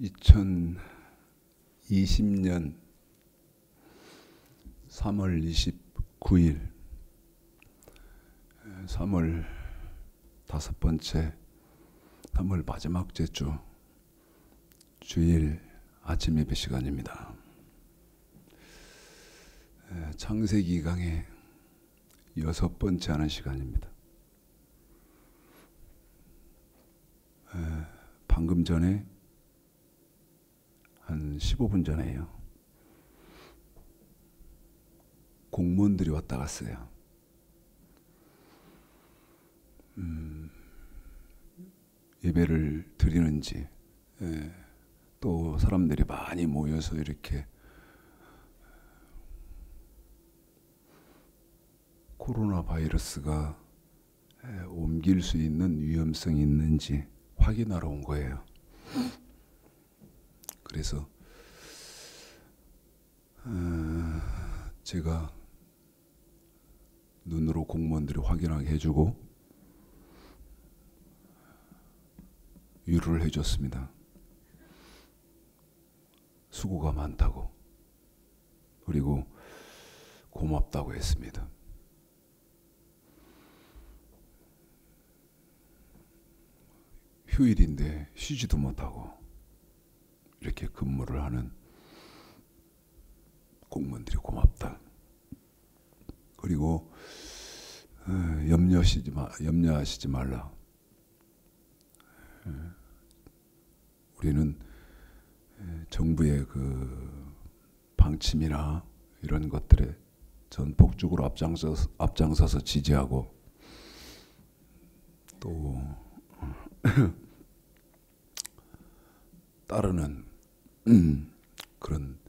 2020년 3월 29일 3월 다섯 번째 3월 마지막 주 주일 아침 예배 시간입니다. 창세기 강의 6번째 하는 시간입니다. 방금 전에 한 15분 전에요. 공무원들이 왔다 갔어요. 예배를 드리는지, 또 사람들이 많이 모여서 이렇게 코로나 바이러스가 옮길 수 있는 위험성이 있는지 확인하러 온 거예요. 그래서 제가 눈으로 공무원들이 확인하게 해주고 위로를 해줬습니다. 수고가 많다고, 그리고 고맙다고 했습니다. 휴일인데 쉬지도 못하고 이렇게 근무를 하는 공무원들이 고맙다. 그리고 염려하시지 말라. 우리는 정부의 그 방침이나 이런 것들에 전폭적으로 앞장서서 지지하고 또 따르는 그런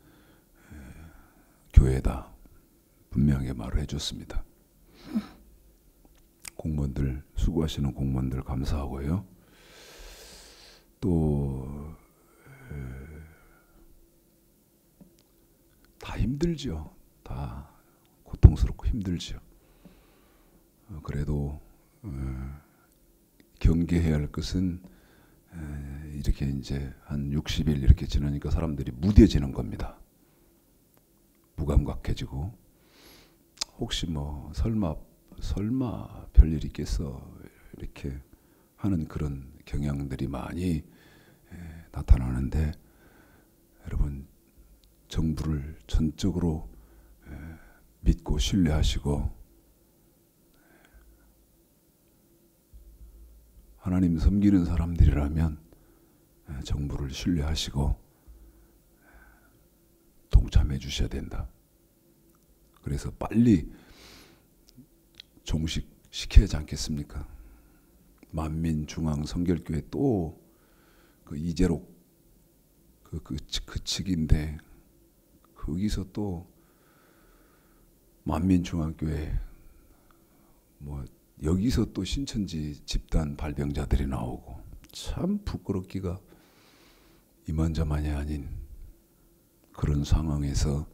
교회다, 분명히 말을 해줬습니다. 공무원들, 수고하시는 공무원들 감사하고요. 또 다 힘들죠. 다 고통스럽고 힘들죠. 그래도 경계해야 할 것은 이렇게 이제 한 60일 이렇게 지나니까 사람들이 무뎌지는 겁니다. 무감각해지고, 혹시 뭐 설마 별일 있겠어 이렇게 하는 그런 경향들이 많이 나타나는데, 여러분 정부를 전적으로 믿고 신뢰하시고 하나님 섬기는 사람들이라면 정부를 신뢰하시고 동참해 주셔야 된다. 그래서 빨리 종식시켜야 하지 않겠습니까? 만민중앙성결교회 또 그 이재록 그 측인데, 거기서 또 만민중앙교회 뭐 여기서 또 신천지 집단 발병자들이 나오고, 참 부끄럽기가 이만저만이 아닌 그런 상황에서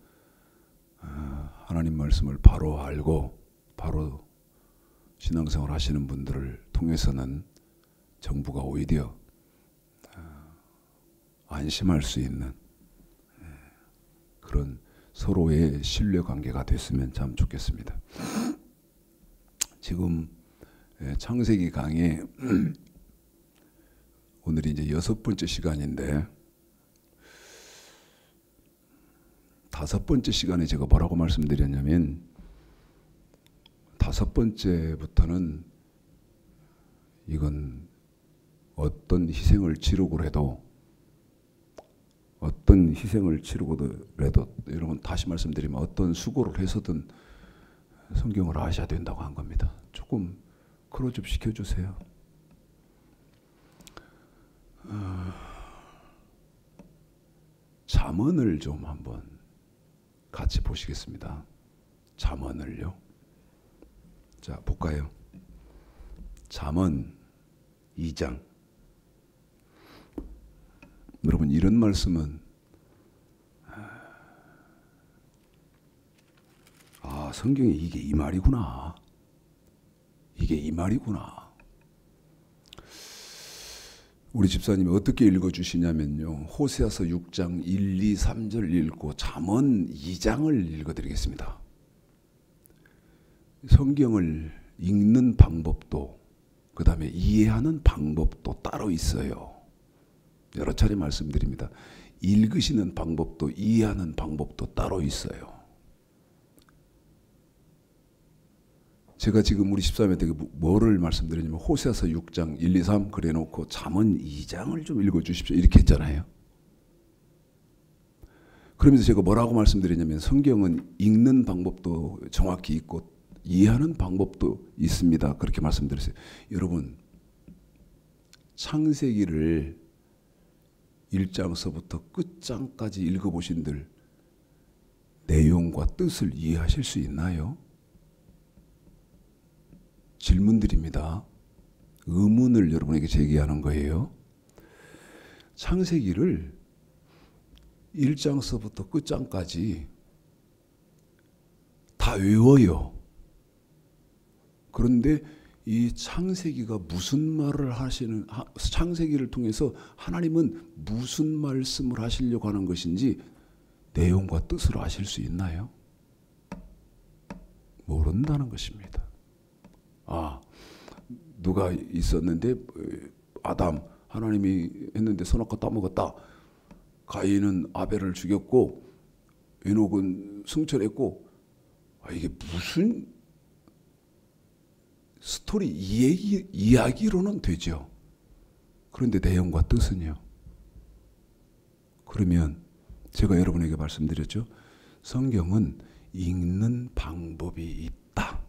하나님 말씀을 바로 알고 바로 신앙생활 하시는 분들을 통해서는 정부가 오히려 안심할 수 있는 그런 서로의 신뢰관계가 됐으면 참 좋겠습니다. 지금 창세기 강의 오늘이 이제 6번째 시간인데, 5번째 시간에 제가 뭐라고 말씀드렸냐면, 5번째부터는 이건 어떤 희생을 치르고라도 여러분 다시 말씀드리면 어떤 수고를 해서든 성경을 아셔야 된다고 한 겁니다. 조금 크로즈업 시켜주세요. 잠언을 좀 한번 같이 보시겠습니다. 잠언을요. 자, 볼까요? 잠언 2장. 여러분, 이런 말씀은 성경에 이게 이 말이구나. 이게 이 말이구나. 우리 집사님이 어떻게 읽어주시냐면요. 호세아서 6장 1, 2, 3절 읽고 잠언 2장을 읽어드리겠습니다. 성경을 읽는 방법도 그 다음에 이해하는 방법도 따로 있어요. 여러 차례 말씀드립니다. 읽으시는 방법도 이해하는 방법도 따로 있어요. 제가 지금 우리 집사님한테 뭐를 말씀드리냐면 호세아서 6장 1, 2, 3 그래놓고 잠언 2장을 좀 읽어주십시오 이렇게 했잖아요. 그러면서 제가 뭐라고 말씀드리냐면 성경은 읽는 방법도 정확히 있고 이해하는 방법도 있습니다. 그렇게 말씀드렸어요. 여러분 창세기를 1장서부터 끝장까지 읽어보신들 내용과 뜻을 이해하실 수 있나요? 질문드립니다. 의문을 여러분에게 제기하는 거예요. 창세기를 1장서부터 끝장까지 다 외워요. 그런데 이 창세기가 무슨 말을 하시는, 창세기를 통해서 하나님은 무슨 말씀을 하시려고 하는 것인지 내용과 뜻을 아실 수 있나요? 모른다는 것입니다. 아, 누가 있었는데 아담, 하나님이 했는데 선악과 따먹었다. 가인은 아벨을 죽였고 에녹은 승천했고, 아, 이게 무슨 스토리 이야기로는 되죠. 그런데 내용과 뜻은요. 그러면 제가 여러분에게 말씀드렸죠. 성경은 읽는 방법이 있다.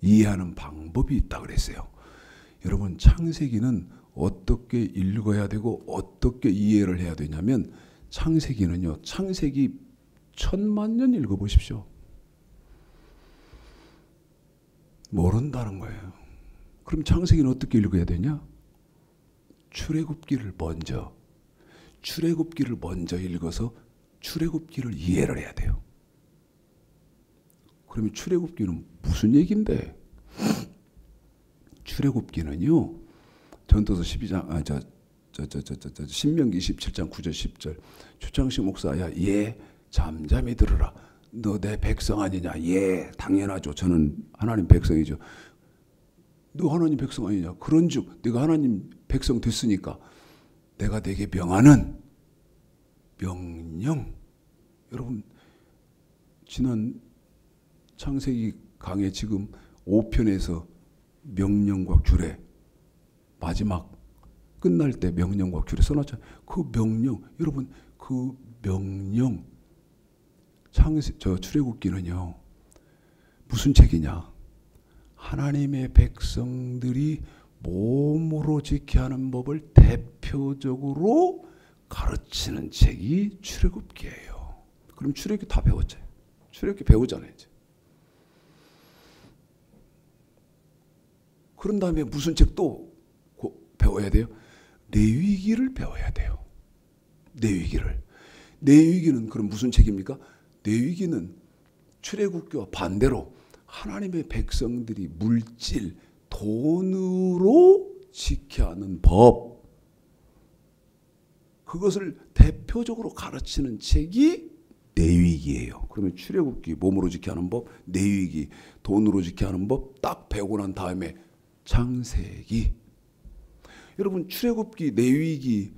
이해하는 방법이 있다 그랬어요. 여러분 창세기는 어떻게 읽어야 되고 어떻게 이해를 해야 되냐면 창세기는요. 창세기 1000만 년 읽어보십시오. 모른다는 거예요. 그럼 창세기는 어떻게 읽어야 되냐? 출애굽기를 먼저 읽어서 출애굽기를 이해를 해야 돼요. 그러면 출애굽기는 무슨 얘기인데? 출애굽기는요. 전도서 12장 신명기 27장 9절 10절 최창식 목사야 예 잠잠히 들으라. 너 내 백성 아니냐? 예 당연하죠. 저는 하나님 백성이죠. 너 하나님 백성 아니냐? 그런즉 네가 하나님 백성 됐으니까 내가 네게 명하는 명령. 여러분 지난 창세기 강의 지금 5편에서 명령과 규례 마지막 끝날 때 명령과 규례 써놨잖아요. 그 명령 여러분 그 명령 출애굽기는요 무슨 책이냐? 하나님의 백성들이 몸으로 지켜야 하는 법을 대표적으로 가르치는 책이 출애굽기예요. 그럼 출애굽기 다 배웠죠. 출애굽기 배우잖아요. 이제. 그런 다음에 무슨 책 또 배워야 돼요? 레위기를 배워야 돼요. 레위기는 그럼 무슨 책입니까? 레위기는 출애굽기와 반대로 하나님의 백성들이 물질, 돈으로 지켜야 하는 법, 그것을 대표적으로 가르치는 책이 레위기예요. 그러면 출애굽기 몸으로 지켜야 하는 법, 레위기 돈으로 지켜야 하는 법 딱 배우고 난 다음에 창세기. 여러분 출애굽기, 레위기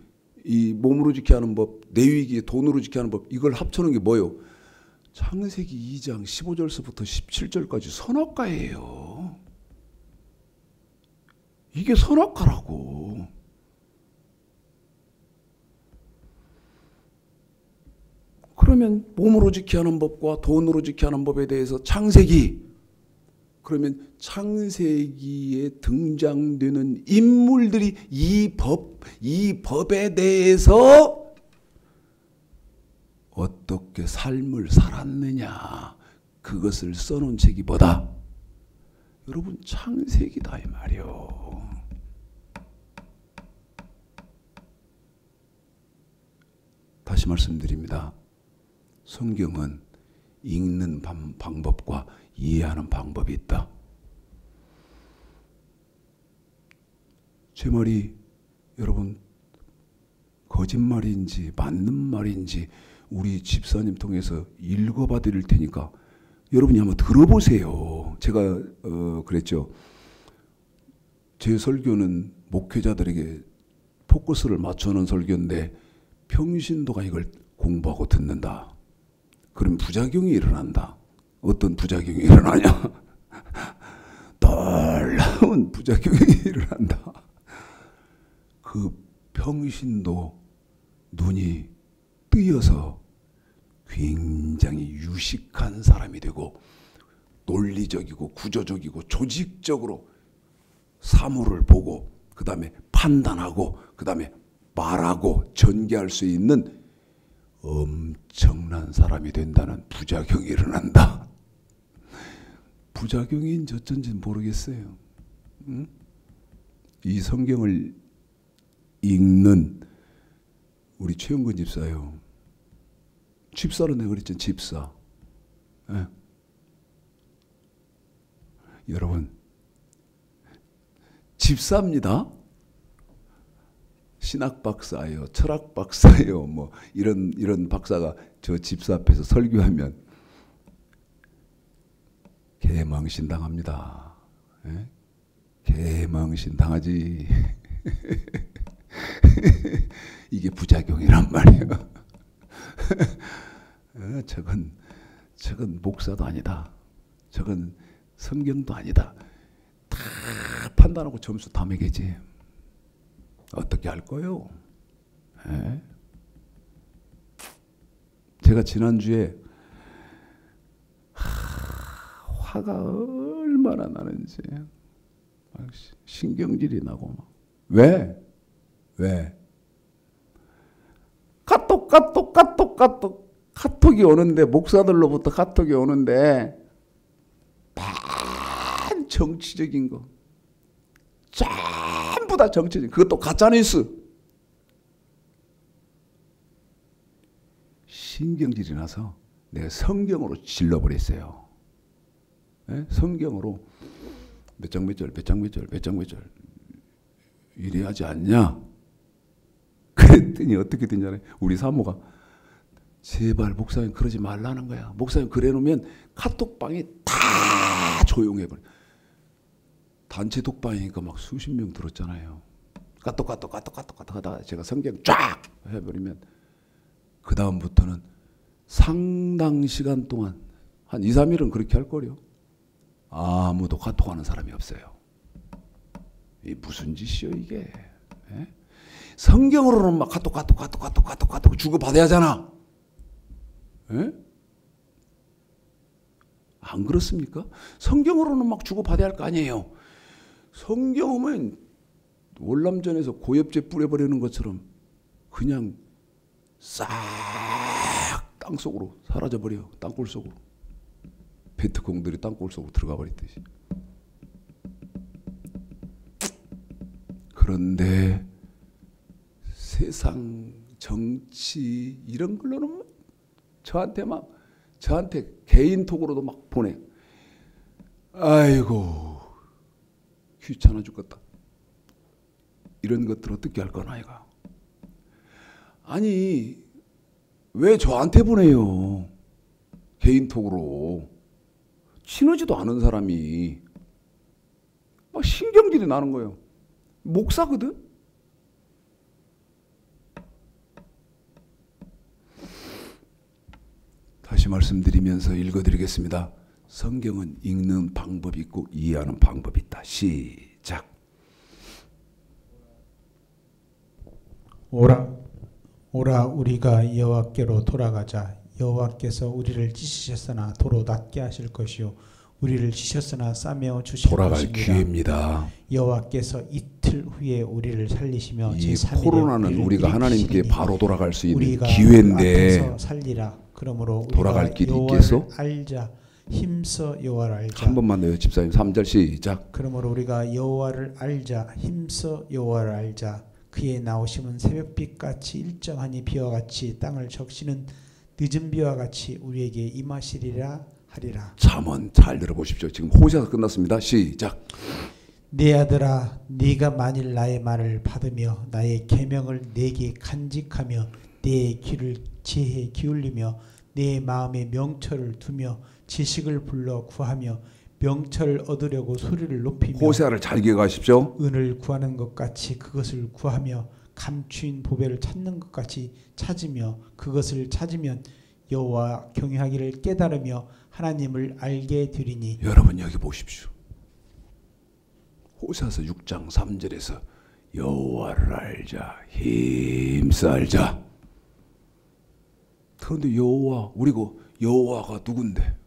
이 몸으로 지켜야 하는 법, 레위기 돈으로 지켜야 하는 법 이걸 합쳐놓은 게 뭐예요? 창세기 2장 15절서부터 17절까지 선악과예요. 이게 선악과라고. 그러면 몸으로 지켜야 하는 법과 돈으로 지켜야 하는 법에 대해서 창세기. 그러면 창세기에 등장되는 인물들이 이 법에 대해서 어떻게 삶을 살았느냐 그것을 써놓은 책이 뭐다? 여러분 창세기다 이 말이요. 다시 말씀드립니다. 성경은 읽는 방법과 이해하는 방법이 있다. 제 말이 여러분 거짓말인지 맞는 말인지 우리 집사님 통해서 읽어봐 드릴 테니까 여러분이 한번 들어보세요. 제가 그랬죠. 제 설교는 목회자들에게 포커스를 맞춰놓은 설교인데 평신도가 이걸 공부하고 듣는다. 그럼 부작용이 일어난다. 어떤 부작용이 일어나냐? 놀라운 부작용이 일어난다. 그 평신도 눈이 뜨여서 굉장히 유식한 사람이 되고 논리적이고 구조적이고 조직적으로 사물을 보고 그 다음에 판단하고 그 다음에 말하고 전개할 수 있는 엄청난 사람이 된다는 부작용이 일어난다. 부작용인지 어쩐지는 모르겠어요. 응? 이 성경을 읽는 우리 최영근 집사요. 집사로 내가 그랬잖아요. 집사. 예. 여러분 집사입니다. 신학 박사예요. 철학 박사예요. 뭐 이런 박사가 저 집사 앞에서 설교하면 개망신 당합니다. 예? 개망신 당하지. 이게 부작용이란 말이에요. 저건 목사도 아니다. 저건 성경도 아니다. 다 판단하고 점수 다 매기지. 어떻게 할 거예요? 에? 제가 지난주에 화가 얼마나 나는지 신경질이 나고 막. 왜? 카톡이 오는데 목사들로부터 카톡이 오는데 다 정치적인 거 전부 다 정치적인 그것도 가짜뉴스. 신경질이 나서 내가 성경으로 질러버렸어요. 네? 성경으로 몇 장 몇 절 이래 하지 않냐? 그랬더니 어떻게 되냐면 우리 사모가 제발 목사님 그러지 말라는 거야. 목사님 그래놓으면 카톡방이 다 조용해버려. 단체 독방이니까 막 수십 명 들었잖아요. 카톡 하다가 제가 성경 쫙 해버리면 그 다음부터는 상당 시간 동안 한 2, 3일은 그렇게 할 거요. 아무도 카톡하는 사람이 없어요. 이 무슨 짓이요 이게? 에? 성경으로는 막 카톡 주고받아야 하잖아. 에? 안 그렇습니까? 성경으로는 막 주고받아야 할 거 아니에요. 성경 오면 월남전에서 고엽제 뿌려버리는 것처럼 그냥 싹 땅속으로 사라져버려요. 땅굴 속으로. 베트콩들이 땅굴 속으로 들어가 버리듯이. 그런데 세상 정치 이런 걸로는 저한테 개인톡으로도 막 보내. 아이고 귀찮아 죽겠다. 이런 것들 어떻게 할 거나 이가. 아니 왜 저한테 보내요? 개인톡으로. 친하지도 않은 사람이 막 신경질이 나는 거예요. 목사거든? 다시 말씀드리면서 읽어드리겠습니다. 성경은 읽는 방법이 있고 이해하는 방법이 있다. 시작. 오라 우리가 여호와께로 돌아가자. 여호와께서 우리를 찢으셨으나 도로 낫게 하실 것이요 우리를 치셨으나 싸매어 주실 돌아갈 것입니다. 기회입니다. 여호와께서 이틀 후에 우리를 살리시며 이 제3일에 코로나는 우리가 하나님께 바로 돌아갈 수 있는 기회인데 살리라. 그러므로 돌아갈 길이 있겠어? 알자. 힘써 여호와를 알자. 한 번만 더요 집사님. 3절 시작. 그러므로 우리가 여호와를 알자. 힘써 여호와를 알자. 그의 나오심은 새벽빛같이 일정하니 비와 같이 땅을 적시는 늦은 비와 같이 우리에게 임하시리라 하리라. 잠언 잘 들어보십시오. 지금 호세아서 끝났습니다. 시작. 내 아들아 네가 만일 나의 말을 받으며 나의 계명을 내게 간직하며 내 귀를 지혜에 기울이며 내 마음에 명철을 두며 지식을 불러 구하며 명철을 얻으려고 소리를 높이며 호세아를 잘 기억하십시오. 은을 구하는 것 같이 그것을 구하며 감추인 보배를 찾는 것 같이 찾으며 그것을 찾으면 여호와 경외하기를 깨달으며 하나님을 알게 되리니. 여러분 여기 보십시오. 호세아서 6장 3절에서 여호와를 알자 힘써 알자. 그런데 여호와 우리고 여호와가 누군데?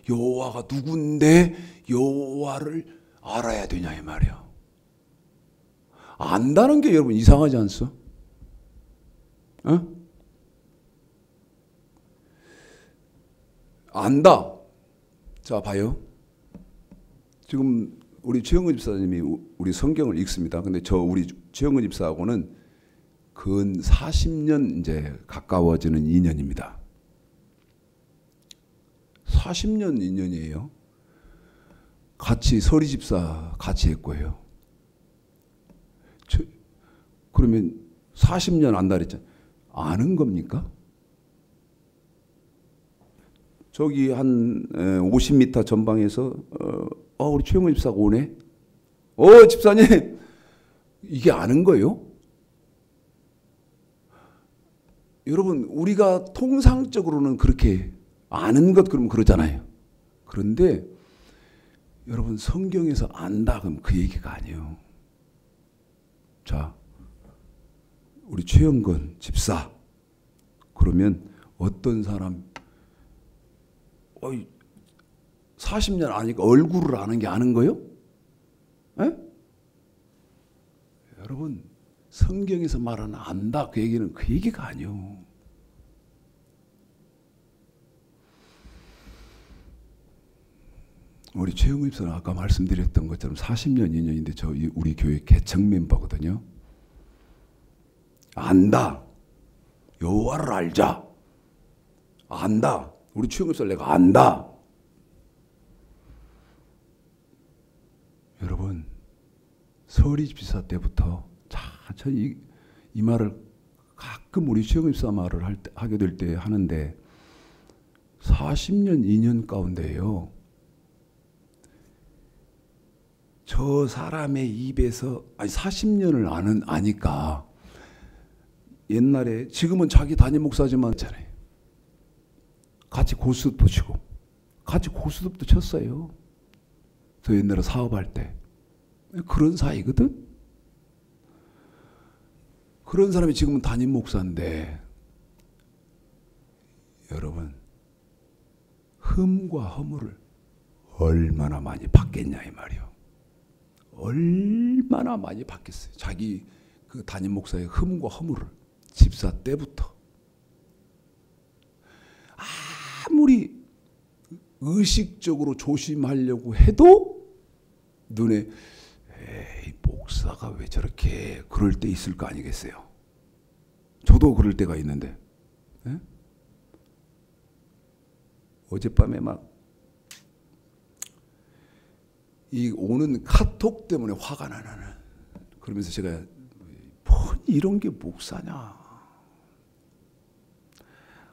여호와가 누군데 여호와를 알아야 되냐 이 말이야. 안다는 게 여러분 이상하지 않소? 안다. 자 봐요. 지금 우리 최영근 집사님이 우리 성경을 읽습니다. 근데 우리 최영근 집사하고는 근 40년 이제 가까워지는 인연입니다. 40년 인연이에요. 같이 서리 집사 같이 했고요. 그러면 40년 안다 그랬잖아요. 아는 겁니까? 저기 한 50m 전방에서 우리 최영근 집사가 오네. 집사님 이게 아는 거예요? 여러분 우리가 통상적으로는 그렇게 아는 것 그러면 그러잖아요. 그런데 여러분 성경에서 안다 그럼 그 얘기가 아니에요. 자 우리 최영근 집사 그러면 어떤 사람 40년 아니까 얼굴을 아는 게 아는 거요? 에? 여러분 성경에서 말하는 안다 그 얘기는 그 얘기가 아니요. 우리 최영우 집사는 아까 말씀드렸던 것처럼 40년 인연인데 우리 교회 개척 멤버거든요. 안다. 여호와를 알자. 안다. 우리 최영우 집사 내가 안다. 여러분 서리 집사 때부터 이 말을 가끔 우리 최영우 집사 말을 하게 될 때 하는데 40년 인연 가운데요. 저 사람의 입에서 40년을 아니까 옛날에 지금은 자기 담임 목사지만 있잖아요. 같이 고스톱도 치고 같이 고스톱도 쳤어요. 저 옛날에 사업할 때 그런 사이거든. 그런 사람이 지금은 담임 목사인데 여러분 흠과 허물을 얼마나 많이 받겠냐 이 말이요. 얼마나 많이 받겠어요. 자기 그 담임 목사의 흠과 허물을 집사 때부터 아무리 의식적으로 조심하려고 해도 눈에 목사가 왜 저렇게 그럴 때 있을 거 아니겠어요. 저도 그럴 때가 있는데 에? 어젯밤에 막 이 오는 카톡 때문에 화가 나는. 그러면서 제가 뻔히 이런 게 목사냐.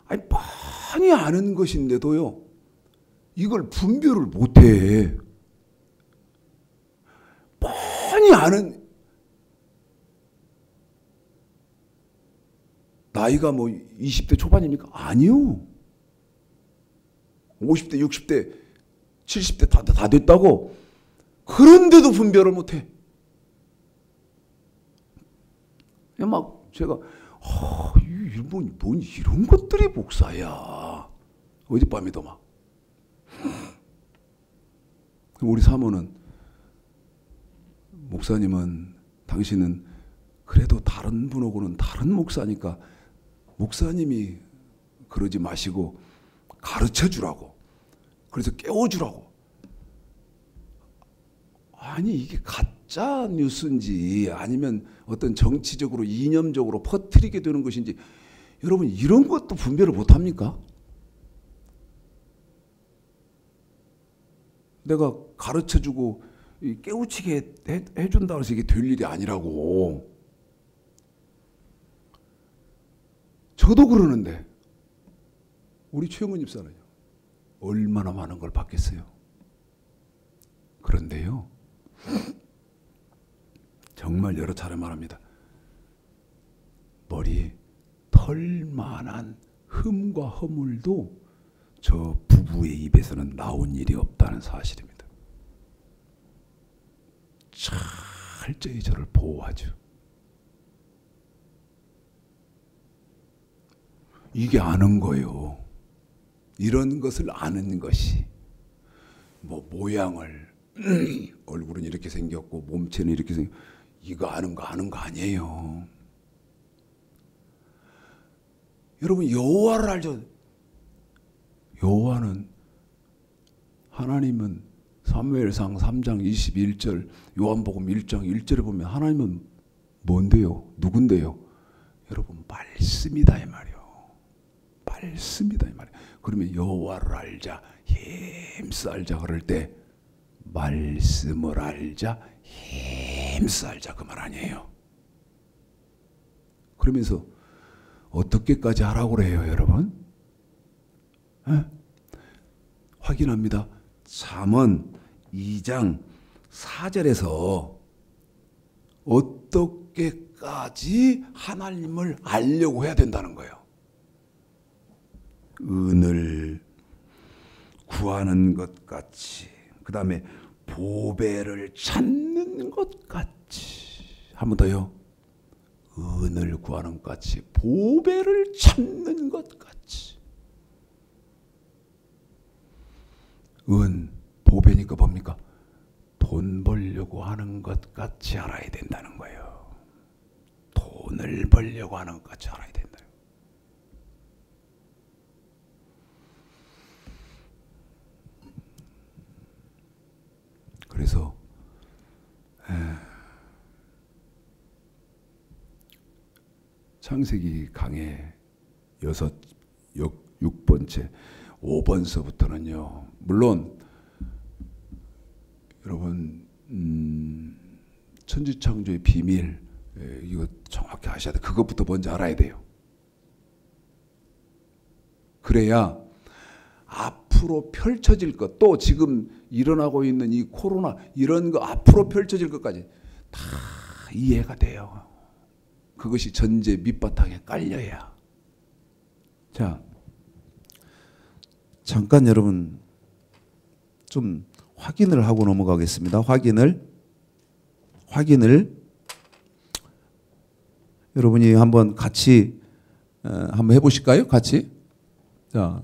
뻔히 아는 것인데도요. 이걸 분별을 못해. 뻔히 아는 나이가 뭐 20대 초반입니까? 아니요. 50대, 60대, 70대 다 됐다고. 그런데도 분별을 못해. 막 제가 뭔 이런 것들이 목사야. 어젯밤에도 막. 우리 사모는 목사님은 당신은 그래도 다른 분하고는 다른 목사니까 목사님이 그러지 마시고 가르쳐 주라고. 그래서 깨워주라고. 아니 이게 가짜 뉴스인지 아니면 어떤 정치적으로 이념적으로 퍼뜨리게 되는 것인지 여러분 이런 것도 분별을 못합니까? 내가 가르쳐주고 깨우치게 해준다고 해서 이게 될 일이 아니라고. 저도 그러는데 우리 최영은 집사는요 얼마나 많은 걸 받겠어요. 그런데요 정말 여러 차례 말합니다. 머리에 털만한 흠과 허물도 저 부부의 입에서는 나온 일이 없다는 사실입니다. 철저히 저를 보호하죠. 이게 아는 거예요. 이런 것을 아는 것이 뭐 모양을 얼굴은 이렇게 생겼고 몸체는 이렇게 생겼고 이거 아는 거 아니에요. 여러분 여호와를 알죠? 여호와는 하나님은 사무엘상 3장 21절 요한복음 1장 1절에 보면 하나님은 뭔데요? 누군데요? 여러분 말씀이다 이 말이에요. 말씀이다 이 말이에요. 그러면 여호와를 알자 힘써 알자 그럴 때 말씀을 알자 힘써 알자 그 말 아니에요. 그러면서 어떻게까지 하라고 그래요 여러분? 에? 확인합니다. 잠언 2장 4절에서 어떻게까지 하나님을 알려고 해야 된다는 거예요. 은을 구하는 것 같이, 그 다음에 보배를 찾는 것 같이. 한 번 더요. 은을 구하는 것 같이, 보배를 찾는 것 같이. 보배니까 뭡니까? 돈 벌려고 하는 것 같이 알아야 된다는 거예요. 돈을 벌려고 하는 것 같이 알아야 된다. 그래서 창세기 강의 6번째 5번서부터는요. 물론 여러분 천지창조의 비밀 이거 정확히 아셔야 돼요. 그것부터 먼저 알아야 돼요. 그래야 앞으로 펼쳐질 것, 또 지금 일어나고 있는 이 코로나 이런 거 앞으로 펼쳐질 것까지 다 이해가 돼요. 그것이 전제 밑바탕에 깔려야. 자, 잠깐 여러분 좀 확인을 하고 넘어가겠습니다. 확인을 여러분이 한번 같이 한번 해보실까요? 같이. 자,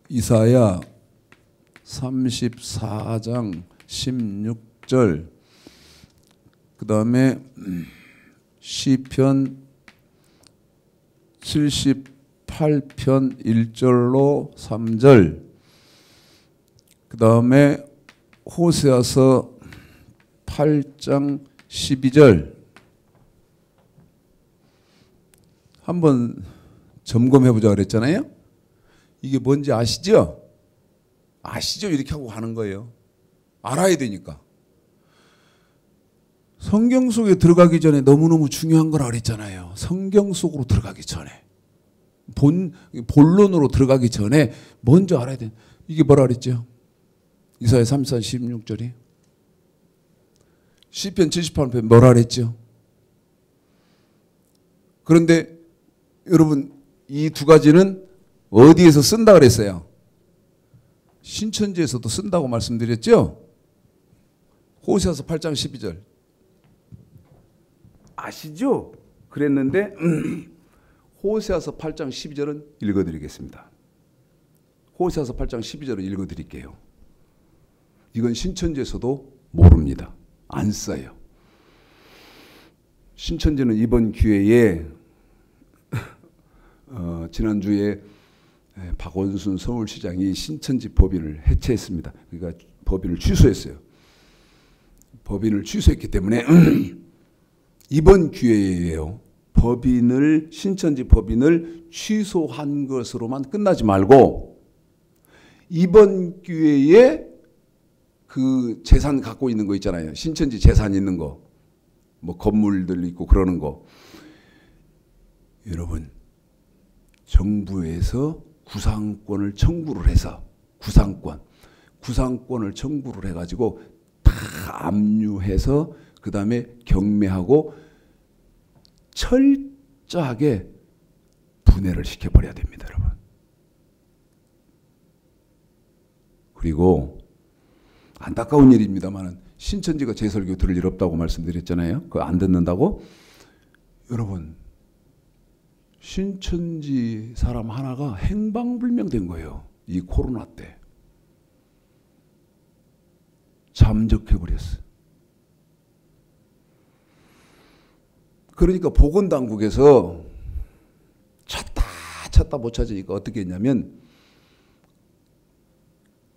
이사야 34장 16절, 그 다음에 시편 78편 1절로 3절, 그 다음에 호세아서 8장 12절 한번 점검해보자 그랬잖아요. 이게 뭔지 아시죠? 아시죠? 이렇게 하고 가는 거예요. 알아야 되니까. 성경 속에 들어가기 전에 너무너무 중요한 거라 그랬잖아요. 성경 속으로 들어가기 전에. 본론으로 들어가기 전에 먼저 알아야 돼. 이게 뭐라 그랬죠? 이사야 34, 16절이. 시편 78편 뭐라 그랬죠? 그런데 여러분 이 두 가지는 어디에서 쓴다 그랬어요? 신천지에서도 쓴다고 말씀드렸죠? 호세아서 8장 12절. 아시죠? 그랬는데 호세아서 8장 12절은 읽어드리겠습니다. 호세아서 8장 12절은 읽어드릴게요. 이건 신천지에서도 모릅니다. 안 써요. 신천지는 이번 기회에 지난주에 박원순 서울시장이 신천지 법인을 해체했습니다. 그러니까 법인을 취소했어요. 법인을 취소했기 때문에 이번 기회에요. 신천지 법인을 취소한 것으로만 끝나지 말고 이번 기회에 그 재산 갖고 있는 거 있잖아요. 신천지 재산 있는 거. 뭐 건물들 있고 그러는 거. 여러분, 정부에서 구상권을 청구를 해서 구상권을 청구를 해가지고 다 압류해서 그 다음에 경매하고 철저하게 분해를 시켜버려야 됩니다, 여러분. 그리고 안타까운 일입니다만 신천지가 제 설교 들을 일 없다고 말씀드렸잖아요. 그거 안 듣는다고? 여러분, 신천지 사람 하나가 행방불명된 거예요. 이 코로나 때. 잠적해버렸어요. 그러니까 보건당국에서 찾다 못 찾으니까 어떻게 했냐면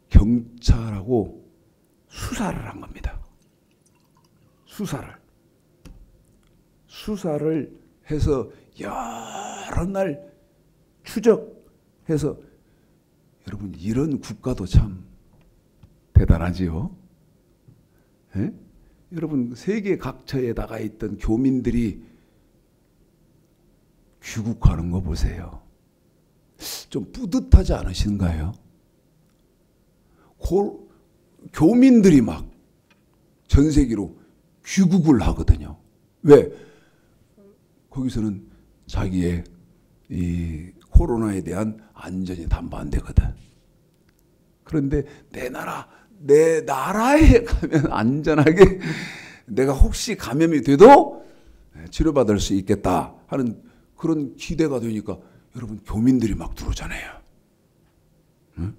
경찰하고 수사를 한 겁니다. 수사를 해서 여러 날 추적해서 여러분 이런 국가도 참 대단하지요. 예? 여러분 세계 각처에 나가 있던 교민들이 귀국하는 거 보세요. 좀 뿌듯하지 않으신가요? 교민들이 막 전 세계로 귀국을 하거든요. 왜? 거기서는 자기의 이 코로나에 대한 안전이 담보 안 되거든. 그런데 내 나라에 가면 안전하게 내가 혹시 감염이 돼도 치료받을 수 있겠다 하는 그런 기대가 되니까 여러분 교민들이 막 들어오잖아요. 응?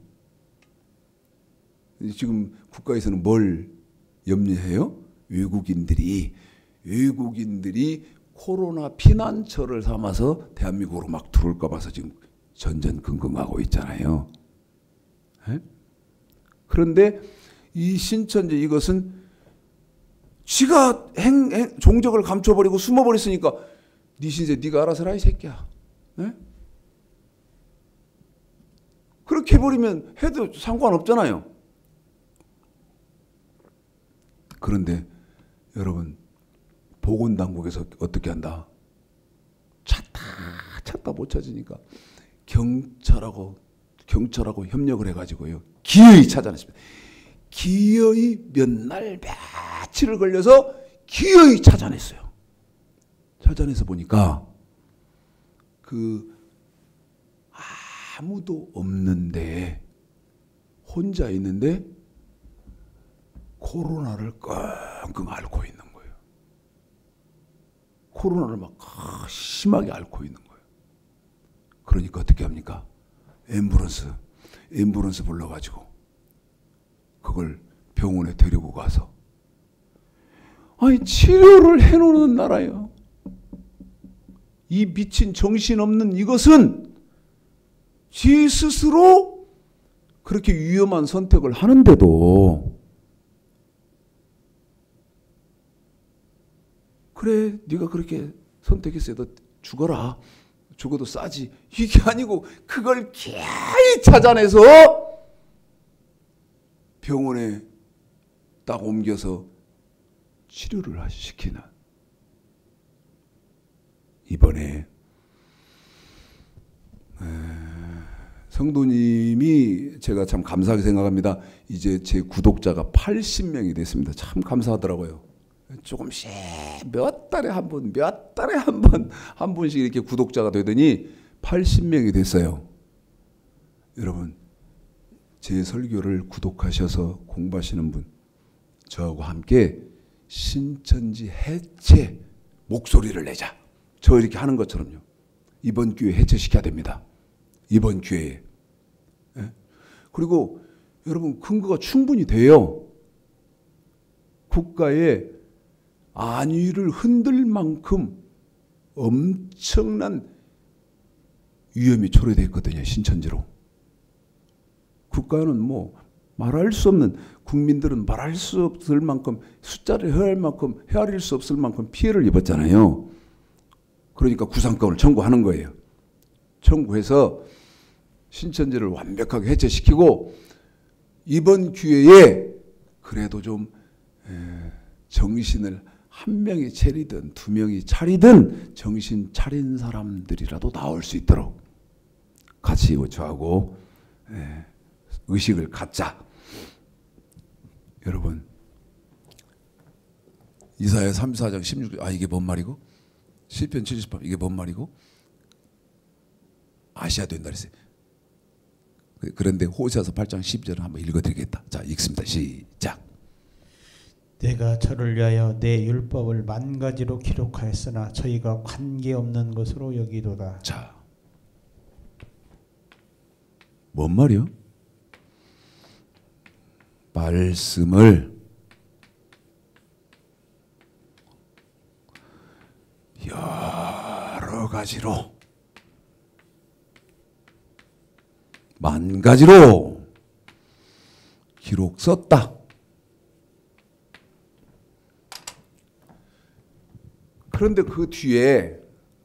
지금 국가에서는 뭘 염려해요? 외국인들이 코로나 피난처를 삼아서 대한민국으로 막 들어올까 봐서 지금 전전긍긍하고 있잖아요. 에? 그런데 이 신천지 이것은 지가 종적을 감춰버리고 숨어버렸으니까 네 신세 네가 알아서 해라 이 새끼야. 에? 그렇게 해버리면 해도 상관없잖아요. 그런데 여러분 보건당국에서 어떻게 한다? 찾다 못 찾으니까 경찰하고 협력을 해가지고요. 기어이 찾아냈습니다. 기어이 몇 날 며칠을 걸려서 기어이 찾아냈어요. 찾아내서 보니까 그 아무도 없는데 혼자 있는데 코로나를 끙끙 앓고 있는 거예요. 코로나를 막 심하게 앓고 있는 거예요. 그러니까 어떻게 합니까? 앰뷸런스 불러가지고 그걸 병원에 데리고 가서 치료를 해놓는 나라예요. 이 미친 정신없는 이것은 지 스스로 그렇게 위험한 선택을 하는데도 그래 네가 그렇게 선택했어요. 너 죽어라. 죽어도 싸지. 이게 아니고 그걸 기어이 찾아내서 병원에 딱 옮겨서 치료를 시키는. 이번에 성도님이 제가 참 감사하게 생각합니다. 이제 제 구독자가 80명이 됐습니다. 참 감사하더라고요. 조금씩 몇 달에 한 번씩 이렇게 구독자가 되더니 80명이 됐어요. 여러분, 제 설교를 구독하셔서 공부하시는 분, 저하고 함께 신천지 해체 목소리를 내자. 저 이렇게 하는 것처럼요. 이번 기회에 해체시켜야 됩니다. 이번 기회에. 그리고 여러분 근거가 충분히 돼요. 국가의 안위를 흔들 만큼 엄청난 위험이 초래되어 있거든요. 신천지로. 국가는 뭐 말할 수 없는, 국민들은 말할 수 없을 만큼, 숫자를 헤아릴 수 없을 만큼 피해를 입었잖아요. 그러니까 구상권을 청구하는 거예요. 청구해서 신천지를 완벽하게 해체시키고 이번 기회에 그래도 좀 정신을 한 명이 차리든 두 명이 차리든 정신 차린 사람들이라도 나올 수 있도록 같이 저하고 의식을 갖자. 여러분 이사야 34장 16절 이게 뭔 말이고 시편 78 이게 뭔 말이고 아셔야 된다 그랬어요. 그런데 호세아서 8장 10절을 한번 읽어드리겠다. 자 읽습니다. 시작. 내가 저를 위하여 내 율법을 만 가지로 기록하였으나 저희가 관계없는 것으로 여기도다. 자, 뭔 말이요? 말씀을 여러 가지로 만 가지로 기록 썼다. 그런데 그 뒤에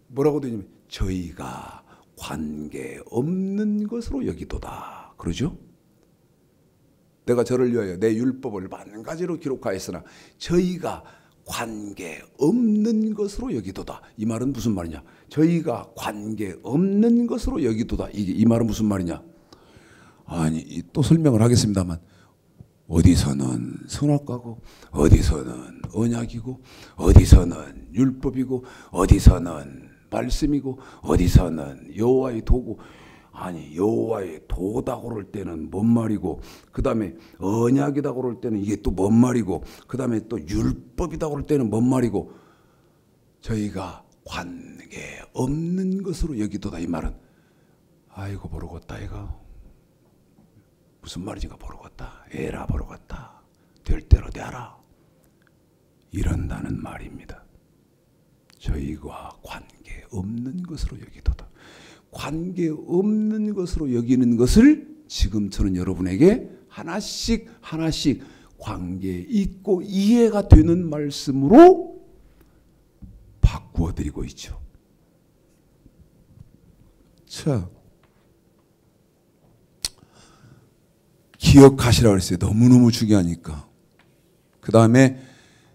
뭐라고 되냐면 저희가 관계없는 것으로 여기도다. 그러죠? 내가 저를 위하여 내 율법을 만 가지로 기록하였으나 저희가 관계없는 것으로 여기도다. 이 말은 무슨 말이냐? 저희가 관계없는 것으로 여기도다. 이 말은 무슨 말이냐? 아니 또 설명을 하겠습니다만 어디서는 선악과고 어디서는 언약이고 어디서는 율법이고 어디서는 말씀이고 어디서는 여호와의 도고 아니 여호와의 도다 그럴 때는 뭔 말이고 그 다음에 언약이다 그럴 때는 이게 또 뭔 말이고 그 다음에 또 율법이다 그럴 때는 뭔 말이고 저희가 관계없는 것으로 여기도다. 이 말은 아이고 모르겠다 이거 무슨 말인지가 모르겠다. 에라 모르겠다. 될 대로 되라. 이런다는 말입니다. 저희가 관계없는 것으로 여기도다. 관계없는 것으로 여기는 것을 지금 저는 여러분에게 하나씩 하나씩 관계 있고 이해가 되는 말씀으로 바꾸어 드리고 있죠. 자, 기억하시라고 했어요. 너무너무 중요하니까. 그 다음에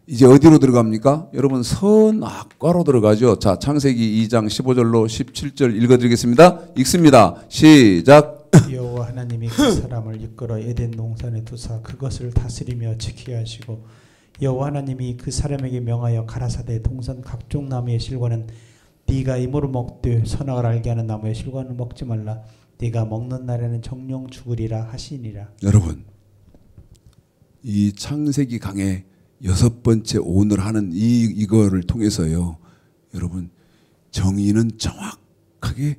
이제 어디로 들어갑니까? 여러분 선악과로 들어가죠. 자, 창세기 2장 15절로 17절 읽어드리겠습니다. 읽습니다. 시작. 여호와 하나님이 그 사람을 이끌어 에덴 동산에 두사 그것을 다스리며 지키게 하시고 여호와 하나님이 그 사람에게 명하여 가라사대 동산 각종 나무의 실과는 네가 입으로 먹되 선악을 알게 하는 나무의 실과는 먹지 말라. 네가 먹는 날에는 정령 죽으리라 하시니라. 여러분 이 창세기 강의 6번째 오늘 하는 이거를 통해서요. 여러분 정의는 정확하게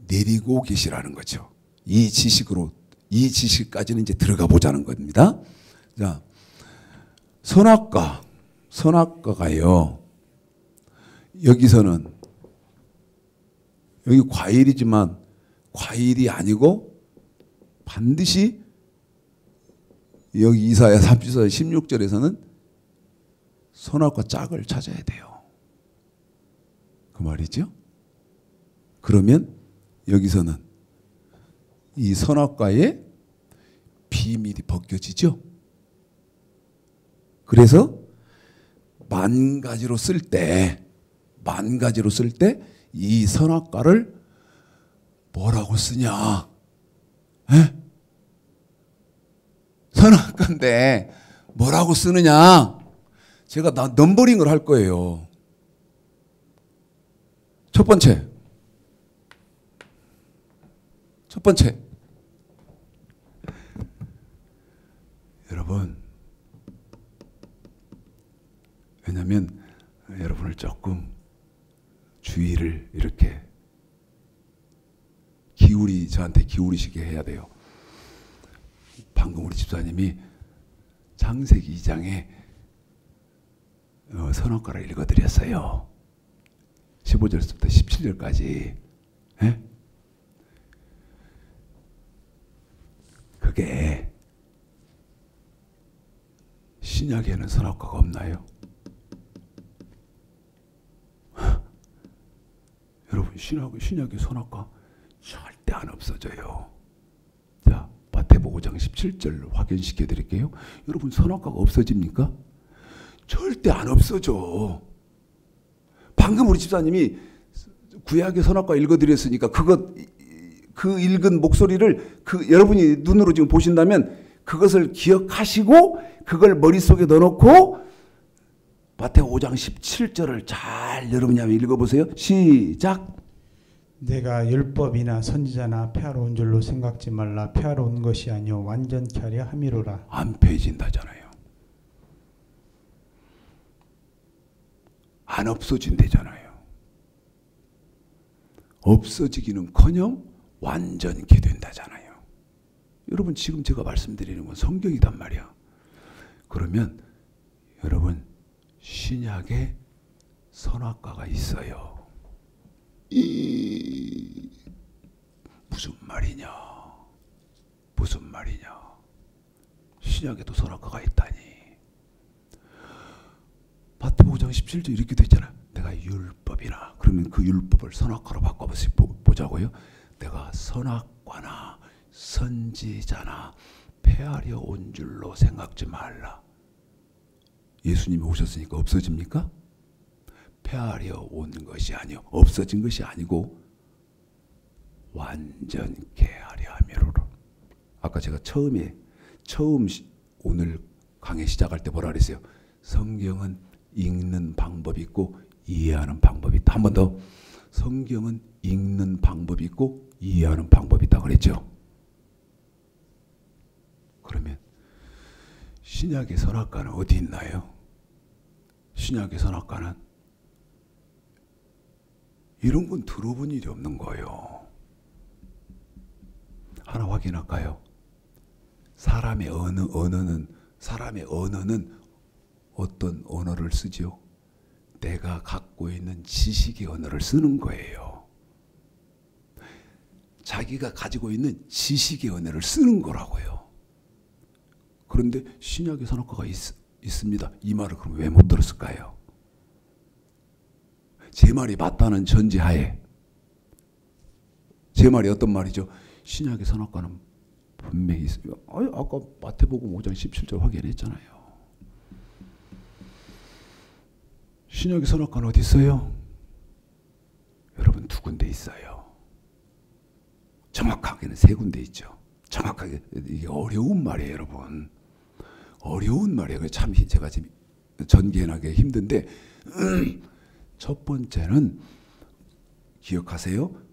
내리고 계시라는 거죠. 이 지식으로 이 지식까지는 이제 들어가 보자는 겁니다. 자, 선악과가요. 여기서는 여기 과일이지만 과일이 아니고 반드시 여기 이사야 34장 16절에서는 선악과 짝을 찾아야 돼요. 그 말이죠. 그러면 여기서는 이 선악과의 비밀이 벗겨지죠. 그래서 만 가지로 쓸 때 이 선악과를 뭐라고 쓰냐? 에? 선악과인데 뭐라고 쓰느냐? 제가 넘버링을 할 거예요. 첫 번째. 여러분, 왜냐하면 여러분을 조금 주의를 이렇게 저한테 기울이시게 해야 돼요. 방금 우리 집사님이 창세기 2장에 선악과를 읽어드렸어요. 15절부터 17절까지. 에? 그게 신약에는 선악과가 없나요? 여러분 신약에 선악과 절대 안 없어져요. 마태복음 5장 17절 확인시켜 드릴게요. 여러분 선악과가 없어집니까? 절대 안 없어져. 방금 우리 집사님이 구약의 선악과 읽어드렸으니까 그 읽은 목소리를 여러분이 눈으로 지금 보신다면 그것을 기억하시고 그걸 머릿속에 넣어놓고 마태복음 5장 17절을 잘 여러분이 한번 읽어보세요. 시작. 내가 율법이나 선지자나 폐하러 줄로 생각지 말라. 폐하러 온 것이 아니요 완전케 하려 함이로라. 안 폐해진다잖아요. 안 없어진대잖아요. 없어지기는커녕 완전케 된다잖아요. 여러분 지금 제가 말씀드리는 건 성경이단 말이야. 그러면 여러분 신약에 선악과가 있어요. 무슨 말이냐? 무슨 말이냐? 신약에도 선악과가 있다니. 마태복음 5장 17절 이렇게 돼 있잖아요. 내가 율법이나 그러면 그 율법을 선악과로 바꿔보자고요. 내가 선악과나 선지자나 폐하려 온 줄로 생각지 말라. 예수님이 오셨으니까 없어집니까? 폐하려 온 것이 아니요 없어진 것이 아니고 완전케 하려 함이로라. 아까 제가 처음 오늘 강의 시작할 때 뭐라 그랬어요? 성경은 읽는 방법이 있고 이해하는 방법이 있다. 한 번 더. 성경은 읽는 방법이 있고 이해하는 방법이 있다 그랬죠. 그러면 신약의 선악과는 어디 있나요? 신약의 선악과는 이런 건 들어본 일이 없는 거예요. 하나 확인할까요? 사람의 언어는 어떤 언어를 쓰죠? 내가 갖고 있는 지식의 언어를 쓰는 거예요. 자기가 가지고 있는 지식의 언어를 쓰는 거라고요. 그런데 신약의 선악과가 있습니다. 이 말을 그럼 왜 못 들었을까요? 제 말이 맞다는 전제하에 제 말이 어떤 말이죠? 신약의 선악과는 분명히 있어요. 아까 마태복음 5장 17절 확인했잖아요. 신약의 선악과는 어디 있어요? 여러분 두 군데 있어요. 정확하게는 세 군데 있죠. 정확하게 이게 어려운 말이에요, 여러분. 어려운 말이에요. 참 제가 지금 전개하기 힘든데 첫 번째는 기억하세요.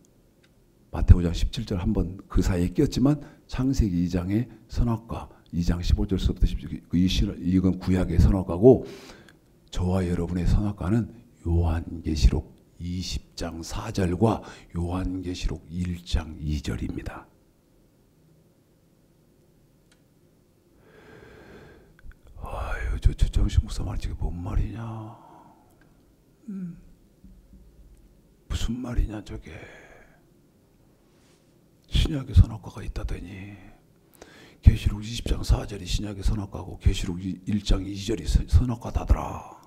마태복음 5장 17절 한번 그 사이에 끼었지만 창세기 2장의 선악과 2장 15절서부터 17절 이건 구약의 선악과고 저와 여러분의 선악과는 요한계시록 20장 4절과 요한계시록 1장 2절입니다. 아유, 저 정식 목사 말 저게 뭔 말이냐? 무슨 말이냐 저게? 신약의 선악과가 있다더니 계시록 20장 4절이 신약의 선악과고 계시록 1장 2절이 선악과다더라.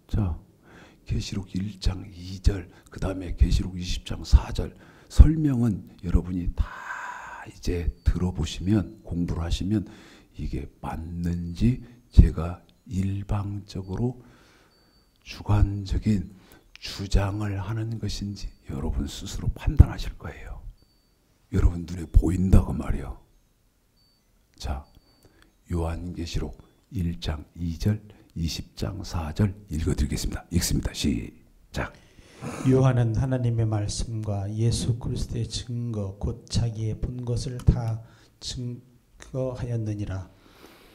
자, 계시록 1장 2절 그 다음에 계시록 20장 4절 설명은 여러분이 다 이제 들어보시면 공부를 하시면 이게 맞는지 제가 일방적으로 주관적인 주장을 하는 것인지 여러분 스스로 판단하실 거예요. 여러분 눈에 보인다고 말이요. 자, 요한계시록 1장 2절 20장 4절 읽어드리겠습니다. 읽습니다. 시작. 요한은 하나님의 말씀과 예수 그리스도의 증거 곧 자기의 본 것을 다 증거하였느니라.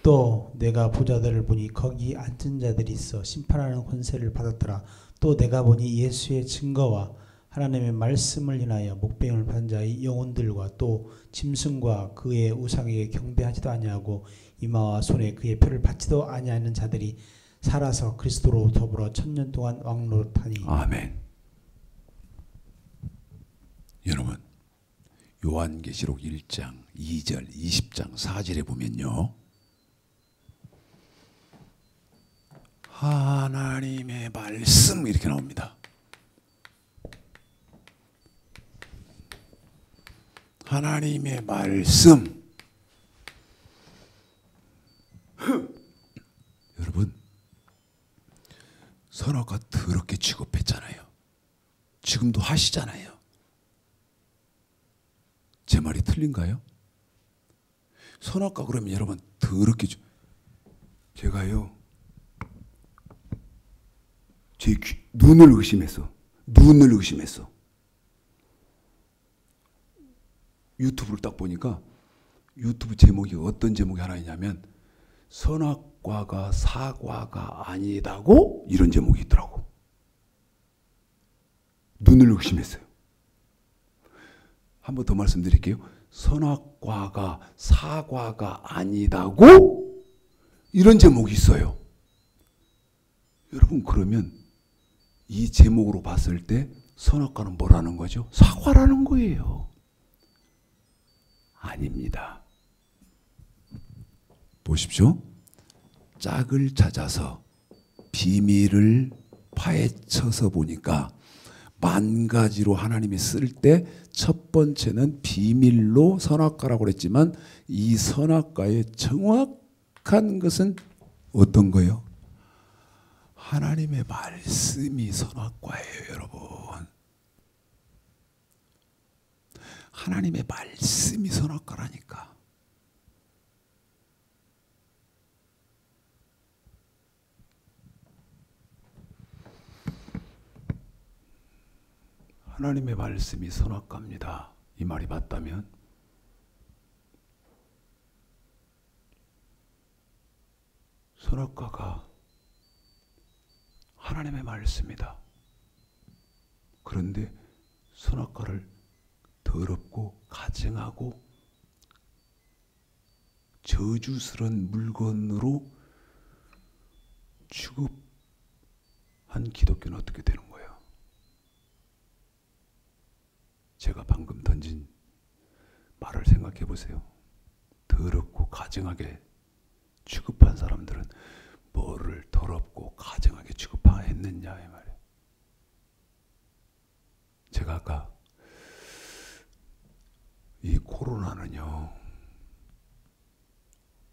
또 내가 보좌들을 보니 거기 앉은 자들이 있어 심판하는 권세를 받았더라. 또 내가 보니 예수의 증거와 하나님의 말씀을 인하여 목배임을 받은 자의 영혼들과 또 짐승과 그의 우상에게 경배하지도 아니하고 이마와 손에 그의 표를 받지도 아니하는 자들이 살아서 그리스도로 더불어 1000년 동안 왕노릇하니. 아멘. 여러분 요한계시록 1장 2절 20장 4절에 보면요, 하나님의 말씀 이렇게 나옵니다. 하나님의 말씀. 여러분, 선악과 더럽게 취급했잖아요. 지금도 하시잖아요. 제 말이 틀린가요? 선악과 그러면 여러분 더럽게 제가요 제 눈을 의심했어. 유튜브를 딱 보니까 유튜브 제목이 어떤 제목이 하나 있냐면 선악과가 사과가 아니다고 이런 제목이 있더라고. 눈을 의심했어요. 한 번 더 말씀드릴게요. 선악과가 사과가 아니다고 이런 제목이 있어요. 여러분 그러면 이 제목으로 봤을 때 선악과는 뭐라는 거죠? 사과라는 거예요. 아닙니다. 보십시오. 짝을 찾아서 비밀을 파헤쳐서 보니까 만 가지로 하나님이 쓸 때 첫 번째는 비밀로 선악과라고 그랬지만 이 선악과의 정확한 것은 어떤 거예요? 하나님의 말씀이 선악과예요, 여러분. 하나님의 말씀이 선악과라니까. 하나님의 말씀이 선악과입니다. 이 말이 맞다면 선악과가 하나님의 말씀이다. 그런데 선악과를 더럽고 가증하고 저주스러운 물건으로 취급한 기독교는 어떻게 되는 거예요? 제가 방금 던진 말을 생각해 보세요. 더럽고 가증하게 취급한 사람들은 뭐를 더럽고 가증하게 취급했느냐 이 말이에요. 제가 아까 이 코로나는요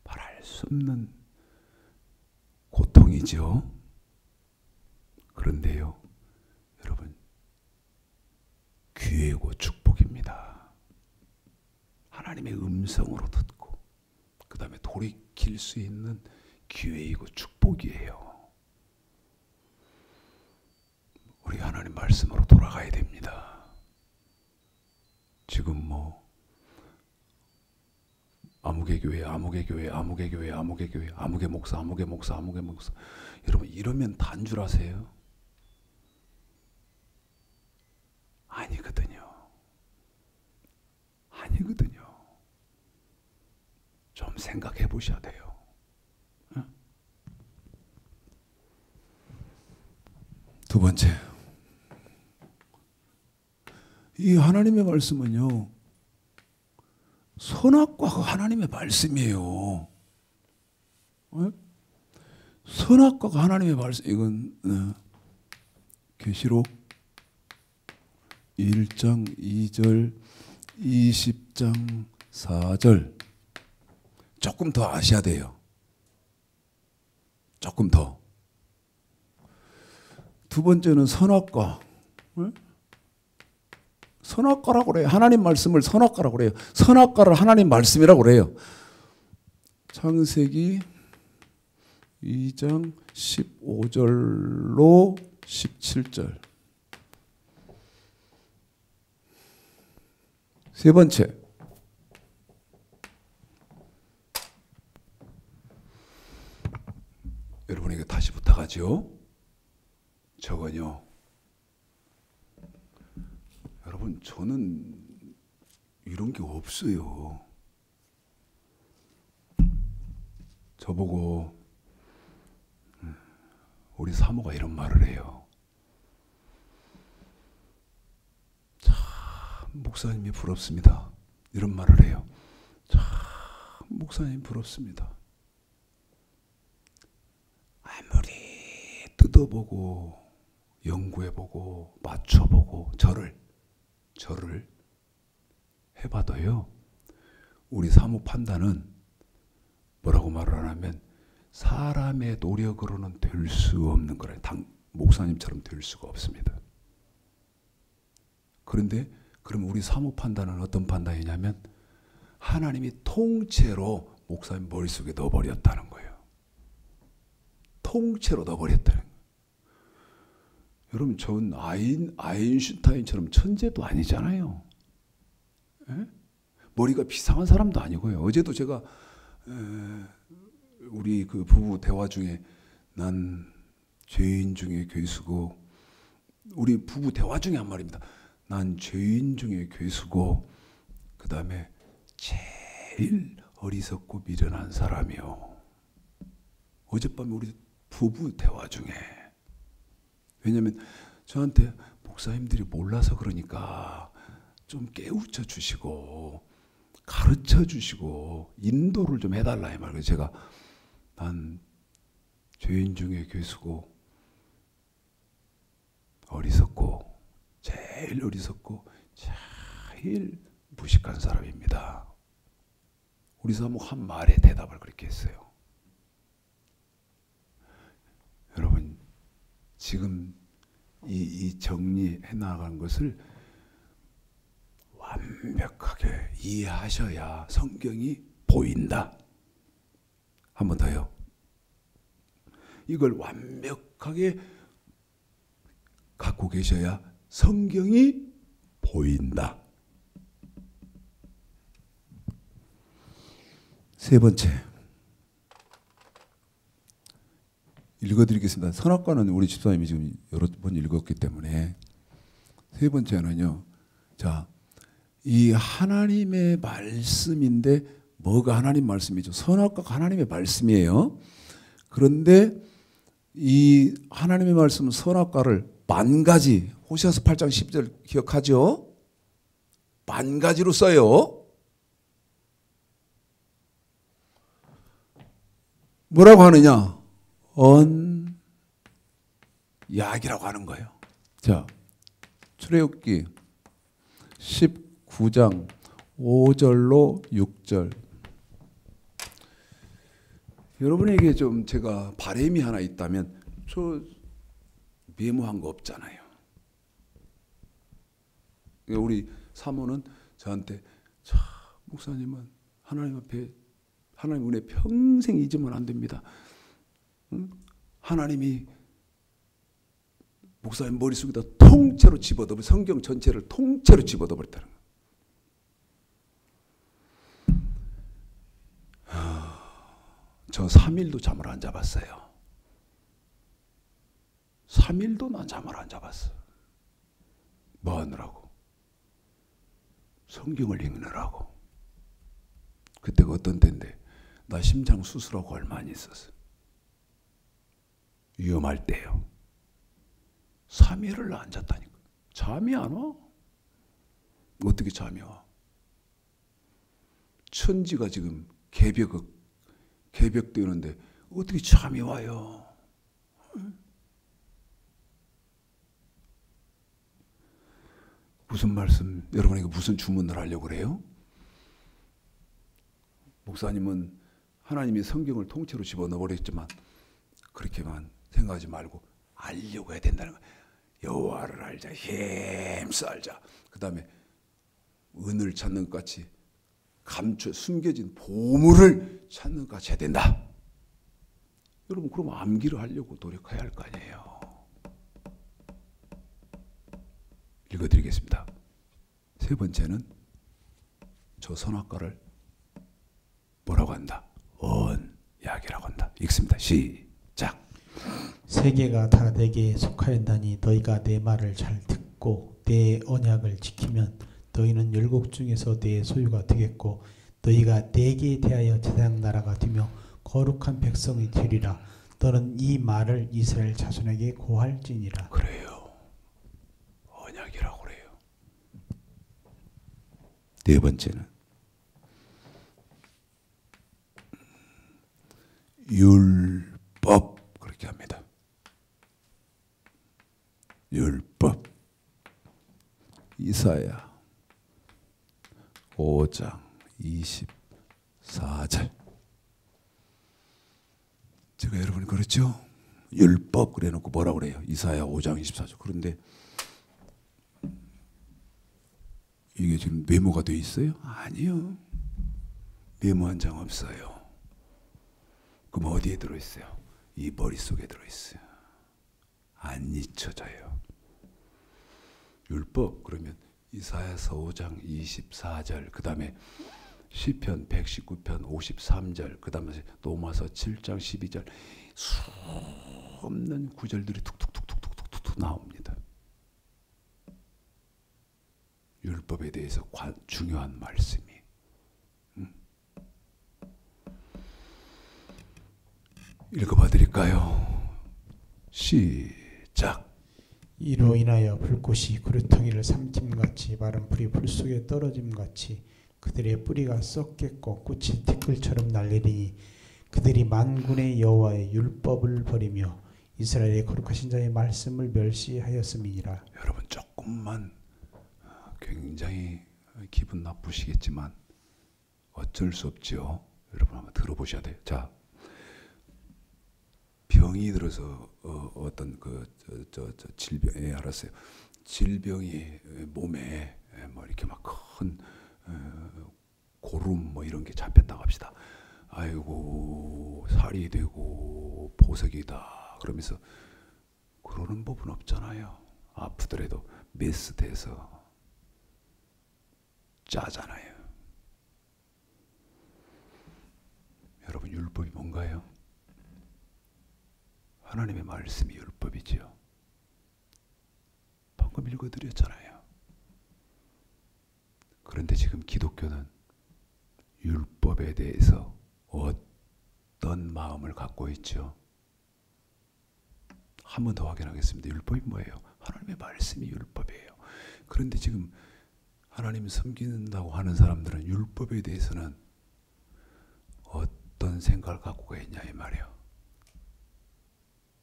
말할 수 없는 고통이죠. 그런데요 여러분 기회고 축복입니다. 하나님의 음성으로 듣고 그 다음에 돌이킬 수 있는 기회이고 축복이에요. 우리 하나님 말씀으로 돌아가야 됩니다. 지금 뭐 아무개 교회, 아무개 교회, 아무개 교회, 아무개 교회, 아무개 목사, 아무개 목사, 아무개 목사. 여러분 이러면 단줄 아세요? 아니거든요. 아니거든요. 좀 생각해 보셔야 돼요. 두 번째, 이 하나님의 말씀은요, 선악과가 하나님의 말씀이에요. 선악과가 하나님의 말씀. 이건 계시록 1장 2절 20장 4절 조금 더 아셔야 돼요. 조금 더. 두 번째는 선악과. 선악과라고 그래요. 하나님 말씀을 선악과라고 그래요. 선악과를 하나님 말씀이라고 그래요. 창세기 2장 15절로 17절. 세 번째, 여러분에게 다시 부탁하죠. 저건요, 여러분 저는 이런 게 없어요. 저보고 우리 사모가 이런 말을 해요. 참 목사님이 부럽습니다. 이런 말을 해요. 참 목사님 부럽습니다. 아무리 뜯어보고 연구해보고 맞춰보고 저를 해봐도요. 우리 사무 판단은 뭐라고 말을 하냐면 사람의 노력으로는 될 수 없는 거래요. 목사님처럼 될 수가 없습니다. 그런데 그럼 우리 사무 판단은 어떤 판단이냐면 하나님이 통째로 목사님 머릿속에 넣어버렸다는 거예요. 통째로 넣어버렸다는 거예요. 여러분 전 아인슈타인처럼 천재도 아니잖아요. 에? 머리가 비상한 사람도 아니고요. 어제도 제가 우리 그 부부 대화 중에 난 죄인 중에 괴수고 우리 부부 대화 중에 한 말입니다. 난 죄인 중에 괴수고 그 다음에 제일 어리석고 미련한 사람이요. 어젯밤에 우리 부부 대화 중에 왜냐하면 저한테 목사님들이 몰라서 그러니까 좀 깨우쳐 주시고 가르쳐 주시고 인도를 좀 해달라 이 말이에요. 제가 난 죄인 중에 괴수고 어리석고 제일 어리석고 제일 무식한 사람입니다. 우리 사모 한 말에 대답을 그렇게 했어요. 여러분 지금 이 정리해 나간 것을 완벽하게 이해하셔야 성경이 보인다. 한 번 더요. 이걸 완벽하게 갖고 계셔야 성경이 보인다. 세 번째 읽어드리겠습니다. 선악과는 우리 집사님이 지금 여러 번 읽었기 때문에 세 번째는요. 자, 이 하나님의 말씀인데 뭐가 하나님 말씀이죠? 선악과가 하나님의 말씀이에요. 그런데 이 하나님의 말씀은 선악과를 만 가지, 호세아서 8장 10절 기억하죠? 만 가지로 써요. 뭐라고 하느냐? 언약이라고 하는 거예요. 자, 출애굽기 19장 5절로 6절. 여러분에게 좀 제가 바람이 하나 있다면 저 메모한 거 없잖아요. 우리 사모는 저한테 목사님은 하나님 앞에 하나님 은혜 평생 잊으면 안 됩니다. 응? 하나님이 목사님 머릿속에다 통째로 집어넣어 성경 전체를 통째로 집어넣어 버렸다는 거예요. 저 3일도 잠을 안 잡았어요. 3일도 난 잠을 안 잡았어. 뭐 하느라고? 성경을 읽느라고. 그때가 어떤 때인데 나 심장 수술하고 얼마 안 있었어. 위험할 때요. 3일을 안 잤다니까. 잠이 안 와. 어떻게 잠이 와? 천지가 지금 개벽되는데 어떻게 잠이 와요? 무슨 말씀, 여러분에게 무슨 주문을 하려고 그래요? 목사님은 하나님이 성경을 통째로 집어넣어 버렸지만 그렇게만 생각하지 말고 알려고 해야 된다는 거예요. 여호와를 알자, 힘써 알자. 그 다음에 은을 찾는 것 같이 숨겨진 보물을 찾는 것 같이 해야 된다. 여러분 그럼 암기를 하려고 노력해야 할 거 아니에요. 읽어드리겠습니다. 세 번째는 저 선악과를 뭐라고 한다? 언약이라고 한다. 읽습니다. 시작. 세계가 다 내게 속하였나니 너희가 내 말을 잘 듣고 내 언약을 지키면 너희는 열국 중에서 내 소유가 되겠고 너희가 내게 대하여 제사장 나라가 되며 거룩한 백성이 되리라. 너는 이 말을 이스라엘 자손에게 고할지니라. 그래요. 언약이라고 그래요. 네 번째는 율법 그렇게 합니다. 율법. 이사야 5장 24절. 제가 여러분 그렇죠? 율법 그래놓고 뭐라 그래요? 이사야 5장 24절. 그런데 이게 지금 메모가 돼 있어요? 아니요. 메모 한 장 없어요. 그럼 어디에 들어있어요? 이 머릿속에 들어있어요. 안 잊혀져요. 율법 그러면 이사야서 5장 24절, 그 다음에 시편 119편 53절, 그 다음에 로마서 7장 12절, 수없는 구절들이 툭툭툭툭툭툭툭 나옵니다. 율법에 대해서 중요한 말씀이. 읽어봐 드릴까요? 시작. 이로 인하여 불꽃이 그루터기를 삼킴같이 마른 풀이 불 속에 떨어짐같이 그들의 뿌리가 썩겠고 꽃이 티끌처럼 날리리니 그들이 만군의 여호와의 율법을 버리며 이스라엘의 거룩하신 자의 말씀을 멸시하였음이니라. 여러분 조금만 굉장히 기분 나쁘시겠지만 어쩔 수 없죠. 여러분 한번 들어보셔야 돼요. 자, 병이 들어서 어떤 질병, 알았어요. 질병이 몸에 뭐 이렇게 막 큰 고름 뭐 이런 게 잡혔다고 합시다. 아이고 살이 되고 보석이다 그러면서 그러는 법은 없잖아요. 아프더라도 메스 돼서 짜잖아요. 여러분 율법이 뭔가요? 하나님의 말씀이 율법이지요. 방금 읽어드렸잖아요. 그런데 지금 기독교는 율법에 대해서 어떤 마음을 갖고 있죠? 한 번 더 확인하겠습니다. 율법이 뭐예요? 하나님의 말씀이 율법이에요. 그런데 지금 하나님 섬긴다고 하는 사람들은 율법에 대해서는 어떤 생각을 갖고 있냐 이 말이에요.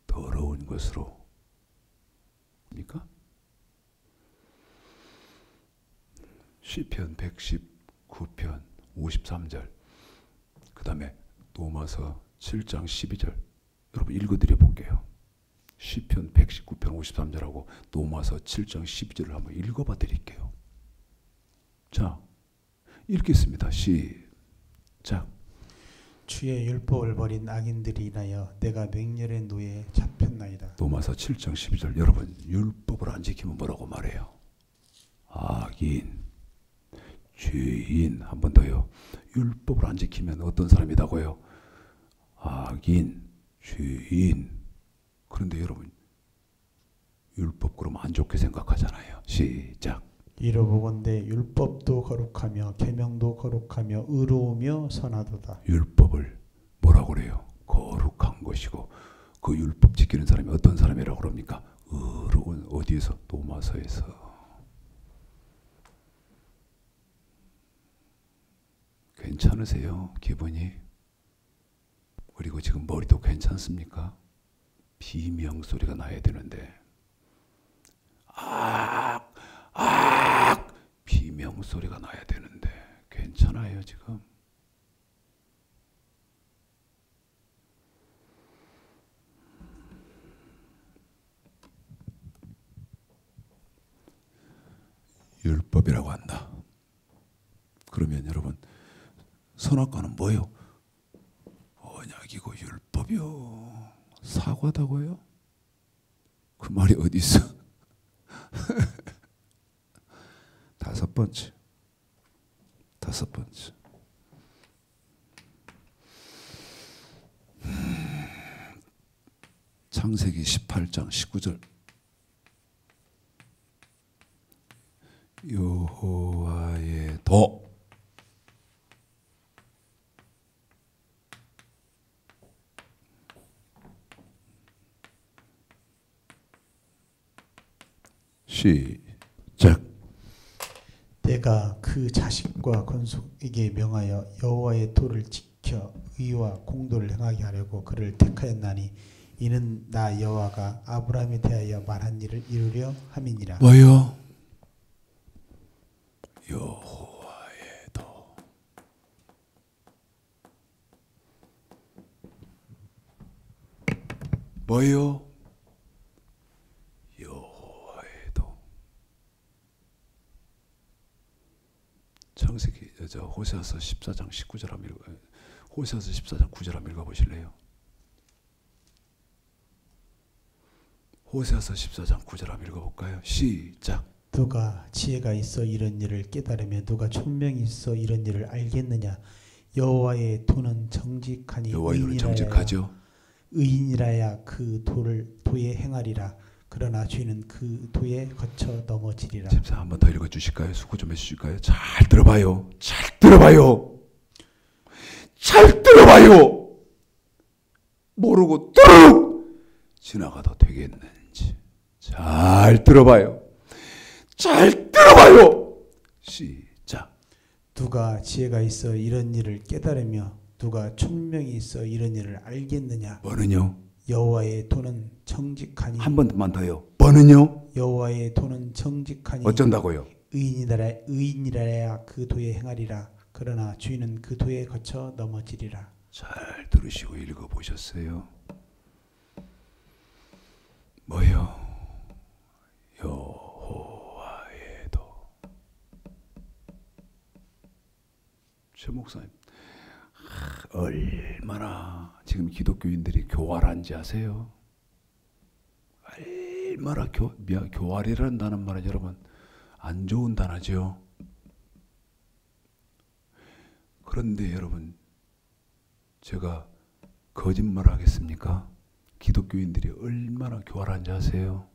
더러운 것으로. 그러니까 시편 119편 53절, 그 다음에 로마서 7장 12절 여러분 읽어드려 볼게요. 시편 119편 53절하고 로마서 7장 12절을 한번 읽어봐 드릴게요. 자, 읽겠습니다. 시작. 주의 율법을 버린 악인들이 인하여 내가 맹렬의 노예에 잡혔나이다. 로마서 7장 12절. 여러분 율법을 안 지키면 뭐라고 말해요? 악인, 죄인. 한 번 더요. 율법을 안 지키면 어떤 사람이라고요? 악인, 죄인. 그런데 여러분 율법 그러면 안 좋게 생각하잖아요. 시작. 이로보건대 율법도 거룩하며 계명도 거룩하며 의로우며 선하도다. 율법을 뭐라고 그래요? 거룩한 것이고 그 율법 지키는 사람이 어떤 사람이라고 그럽니까? 의로운. 어디에서? 로마서에서. 괜찮으세요? 기분이? 그리고 지금 머리도 괜찮습니까? 비명 소리가 나야 되는데 비명 소리가 나야 되는데 괜찮아요 지금? 율법이라고 한다. 그러면 여러분 선악과는 뭐예요? 언약이고 율법이요. 사과다고요? 그 말이 어디 있어? 다섯 번째. 창세기 18장 19절. 여호와의 도. 시작. 내가 그 자식과 건속에게 명하여 여호와의 도를 지켜 의와 공도를 행하게 하려고 그를 택하였나니 이는 나 여호와가 아브라함에 대하여 말한 일을 이루려 함이니라. 뭐요? 여호와의 뭐요? 여호와의 도. 창세기 호세아서 14장 19절 한번 읽어요. 호세아서 14장 9절 한번 읽어보실래요? 호세아서 14장 9절 한번 읽어볼까요? 시작. 누가 지혜가 있어 이런 일을 깨달으며 누가 총명이 있어 이런 일을 알겠느냐. 여호와의 도는 정직하니 여호와의 도는 정직하죠. 의인이라야 그 도에 행하리라. 그러나 죄는 그 도에 거쳐 넘어지리라. 집사 한 번 더 읽어주실까요? 수고 좀 해주실까요? 잘 들어봐요. 잘 들어봐요. 잘 들어봐요. 모르고 뚝 지나가도 되겠는지 잘 들어봐요. 잘 들어봐요. 시작. 누가 지혜가 있어 이런 일을 깨달으며 누가 총명이 있어 이런 일을 알겠느냐. 뭐는요? 여호와의 도는 정직하니. 한 번만 더요. 뭐는요? 여호와의 도는 정직하니. 어쩐다고요? 의인이라야 그 도에 행하리라. 그러나 죄는 그 도에 거쳐 넘어지리라. 잘 들으시고 읽어보셨어요? 뭐요? 여호와의 도. 최 목사님 얼마나 지금 기독교인들이 교활한지 아세요? 얼마나 교활이라는 단어 말은 여러분 안 좋은 단어죠. 그런데 여러분 제가 거짓말 하겠습니까? 기독교인들이 얼마나 교활한지 아세요?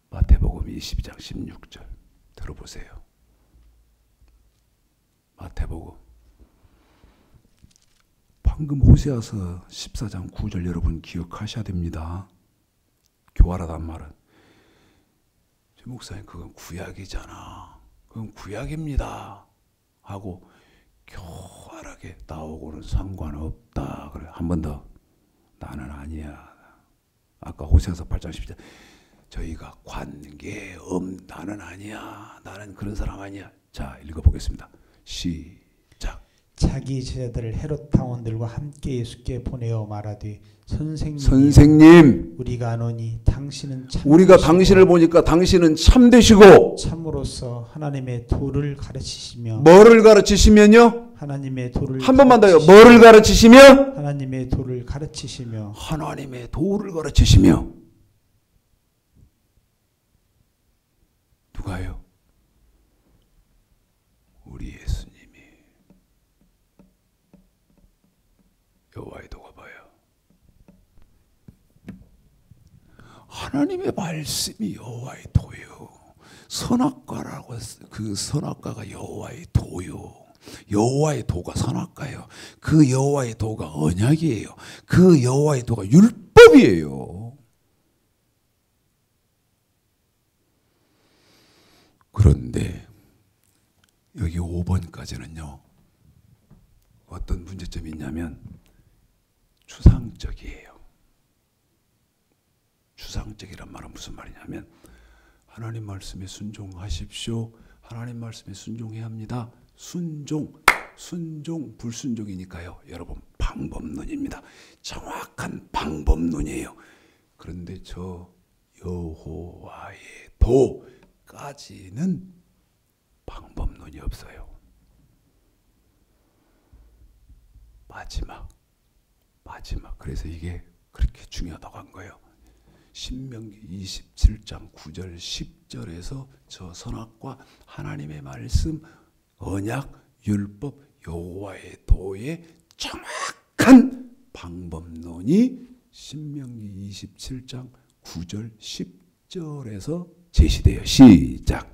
마태복음 22장 16절 들어보세요. 마태복음 방금 호세아서 14장 9절 여러분 기억하셔야 됩니다. 교활하단 말은 제 목사님 그건 구약이잖아. 그건 구약입니다. 하고 교활하게 나오고는 상관없다. 그래 한 번 더 나는 아니야. 아까 호세아서 8장 10절 저희가 나는 아니야. 나는 그런 사람 아니야. 자 읽어보겠습니다. 시작. 자기 제자들을 헤롯 당원들과 함께 예수께 보내어 말하되 선생님 우리가 아노니 당신은 참 우리가 당신을 보니까 당신은 참되시고 참으로서 하나님의 도를 가르치시며 뭐를 가르치시면요? 하나님의 도를 한 번만 더요. 뭐를 가르치시며? 하나님의 도를 가르치시며 하나님의 도를 가르치시며 누가요? 우리 예수님이. 여호와의 도가 뭐예요? 하나님의 말씀이 여호와의 도요. 선악과라고 그 선악과가 여호와의 도요. 여호와의 도가 선악과예요. 그 여호와의 도가 언약이에요. 그 여호와의 도가 율법이에요. 그런데 여기 5번까지는요. 어떤 문제점이 있냐면 추상적이에요. 추상적이란 말은 무슨 말이냐면 하나님 말씀에 순종하십시오. 하나님 말씀에 순종해야 합니다. 순종, 불순종이니까요. 여러분 방법론입니다. 정확한 방법론이에요. 그런데 저 여호와의 도까지는 방법론이 없어요. 마지막. 그래서 이게 그렇게 중요하다고 한 거예요. 신명기 27장 9절 10절에서 저 선악과 하나님의 말씀, 언약, 율법, 여호와의 도의 정확한 방법론이 신명기 27장 9절 10절에서 제시돼요. 시작.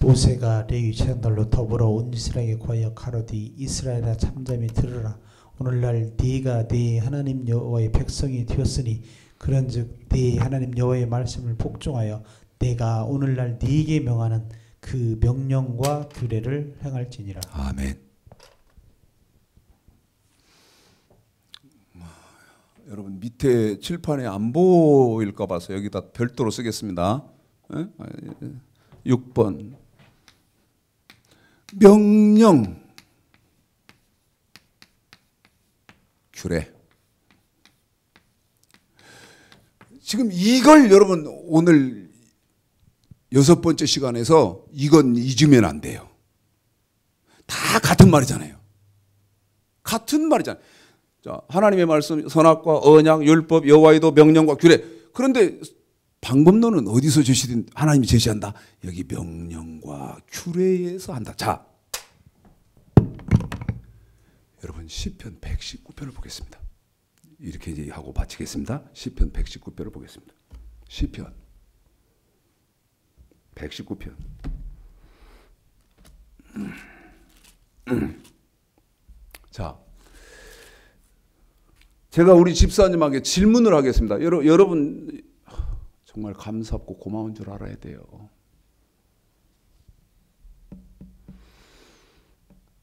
모세가 레위 제사장들로 더불어 온 이스라엘에게 구하여 가로되 이스라엘아 잠잠히 들으라. 오늘날 네가 네 하나님 여호와의 백성이 되었으니 그런즉 네 하나님 여호와의 말씀을 복종하여 내가 오늘날 네게 명하는 그 명령과 규례를 행할지니라. 아멘. 여러분 밑에 칠판에 안 보일까 봐서 여기다 별도로 쓰겠습니다. 6번 명령 규례 지금 이걸 여러분 오늘 6번째 시간에서 이건 잊으면 안 돼요. 다 같은 말이잖아요. 같은 말이잖아요. 자, 하나님의 말씀, 선악과 언약, 율법, 여호와의 도, 명령과 규례. 그런데 방법론은 어디서 제시된? 하나님이 제시한다. 여기 명령과 규례에서 한다. 자, 여러분 시편 119편을 보겠습니다. 이렇게 이제 하고 마치겠습니다. 시편 119편을 보겠습니다. 시편 119편. 자, 제가 우리 집사님에게 질문을 하겠습니다. 여러분 정말 감사하고 고마운 줄 알아야 돼요.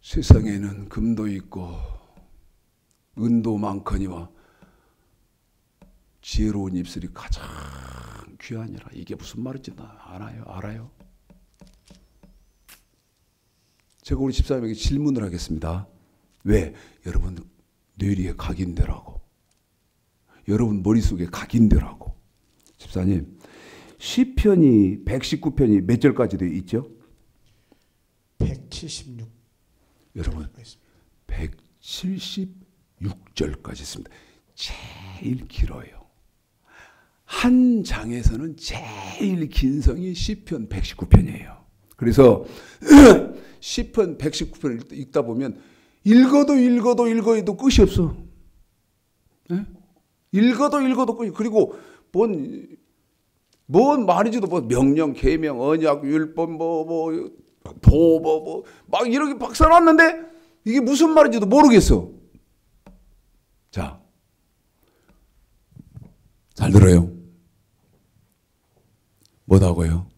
세상에는 금도 있고 은도 많거니와 지혜로운 입술이 가장 귀하니라. 이게 무슨 말인지 알아요? 제가 우리 집사님에게 질문을 하겠습니다. 왜? 여러분 뇌리에 각인되라고. 여러분 머릿속에 각인되라고. 집사님, 시편이 119편이 몇 절까지 되어 있죠? 176. 여러분 176절까지 있습니다. 제일 길어요. 한 장에서는 제일 긴 성이 시편 119편이에요. 그래서 시편 119편을 읽다 보면 읽어도 끝이 없어. 네? 읽어도 끝이. 그리고 뭔 말인지도 뭐 명령, 계명, 언약, 율법 막 이렇게 막 써놨는데 이게 무슨 말인지도 모르겠어. 자, 잘 들어요. 뭐라고요?